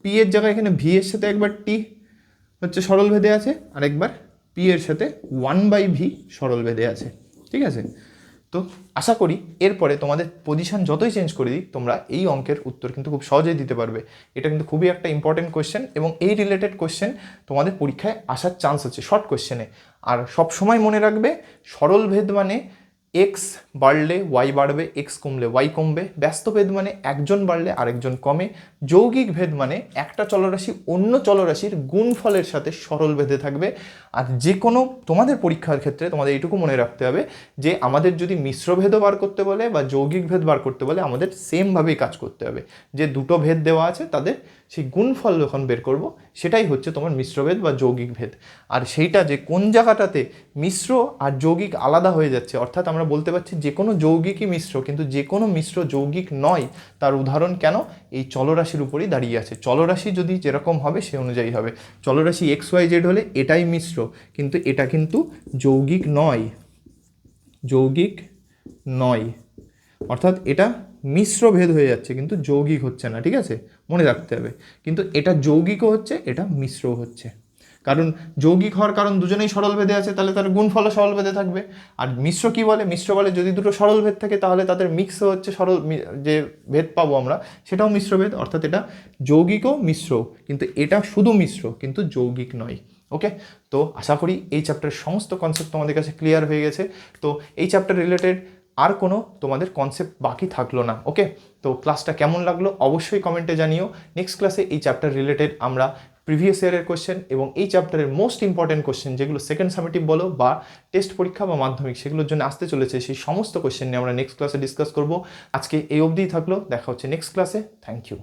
পি এর জায়গায় এখানে ভি এর সাথে একবার টি হচ্ছে সরল ভেদে আছে, আর একবার পি এর সাথে 1/v সরল ভেদে আছে। ঠিক আছে, তো আশা করি এরপরে তোমাদের পজিশন যতই চেঞ্জ করে দিই তোমরা এই অঙ্কের উত্তর কিন্তু খুব সহজেই দিতে পারবে। এটা কিন্তু খুবই একটা ইম্পর্টেন্ট কোয়েশ্চেন, এবং এই রিলেটেড কোয়েশ্চেন তোমাদের পরীক্ষায় আসার চান্স আছে শর্ট কোয়েশ্চেনে। আর সব সময় মনে রাখবে সরল ভেদ মানে এক্স বাড়লে ওয়াই বাড়বে, এক্স কমলে ওয়াই কমবে। ব্যস্ত ভেদ মানে একজন বাড়লে আরেকজন কমে। যৌগিক ভেদ মানে একটা চলরাশি অন্য চলরাশির গুণফলের সাথে সরল ভেদে থাকবে। আর যে কোনো তোমাদের পরীক্ষার ক্ষেত্রে তোমাদের এইটুকু মনে রাখতে হবে যে আমাদের যদি মিশ্র ভেদও বার করতে বলে বা যৌগিক ভেদ বার করতে বলে, আমাদের সেমভাবেই কাজ করতে হবে। যে দুটো ভেদ দেওয়া আছে তাদের সেই গুণফল যখন বের করব, সেটাই হচ্ছে তোমার মিশ্রভেদ বা যৌগিক ভেদ। আর সেইটা যে কোন জায়গাটাতে মিশ্র আর যৌগিক আলাদা হয়ে যাচ্ছে, অর্থাৎ আমরা বলতে পারছি যে কোনো যৌগিকই মিশ্র, কিন্তু যে কোনো মিশ্র যৌগিক নয়। তার উদাহরণ কেন, এই চলরাশির উপরই দাঁড়িয়ে আছে। চলরাশি যদি যেরকম হবে সে অনুযায়ী হবে। চলরাশি এক্স ওয়াই জেড হলে এটাই মিশ্র, কিন্তু এটা কিন্তু যৌগিক নয়, যৌগিক নয়, অর্থাৎ এটা মিশ্র ভেদ হয়ে যাচ্ছে কিন্তু যৌগিক হচ্ছে না। ঠিক আছে, মনে রাখতে হবে। কিন্তু এটা যৌগিকও হচ্ছে, এটা মিশ্রও হচ্ছে। কারণ যৌগিক হওয়ার কারণ দুজনেই সরল ভেদে আছে, তাহলে তার গুণফলও সরল ভেদে থাকবে। আর মিশ্র কি বলে, মিশ্র বলে যদি দুটো সরল ভেদ থাকে তাহলে তাদের মিক্সও হচ্ছে সরল, যে ভেদ পাবো আমরা সেটাও মিশ্র ভেদ। অর্থাৎ এটা যৌগিকও মিশ্র, কিন্তু এটা শুধু মিশ্র কিন্তু যৌগিক নয়। ওকে, তো আশা করি এই চ্যাপ্টারের সমস্ত কনসেপ্ট তোমাদের কাছে ক্লিয়ার হয়ে গেছে। তো এই চ্যাপ্টার রিলেটেড আর কোনো তোমাদের কনসেপ্ট বাকি থাকলো না। ওকে, তো ক্লাসটা কেমন লাগলো অবশ্যই কমেন্টে জানিও। নেক্সট ক্লাসে এই চ্যাপ্টার রিলেটেড আমরা প্রিভিয়াস ইয়ারের কোশ্চেন এবং এই চ্যাপ্টারের মোস্ট ইম্পর্টেন্ট কোশ্চেন যেগুলো সেকেন্ড সামেটিভ বলো বা টেস্ট পরীক্ষা বা মাধ্যমিক সেগুলোর জন্য আসতে চলেছে, সেই সমস্ত কোশ্চেন নিয়ে আমরা নেক্সট ক্লাসে ডিসকাস করব। আজকে এই অবধিই থাকলো, দেখা হচ্ছে নেক্সট ক্লাসে। Thank you.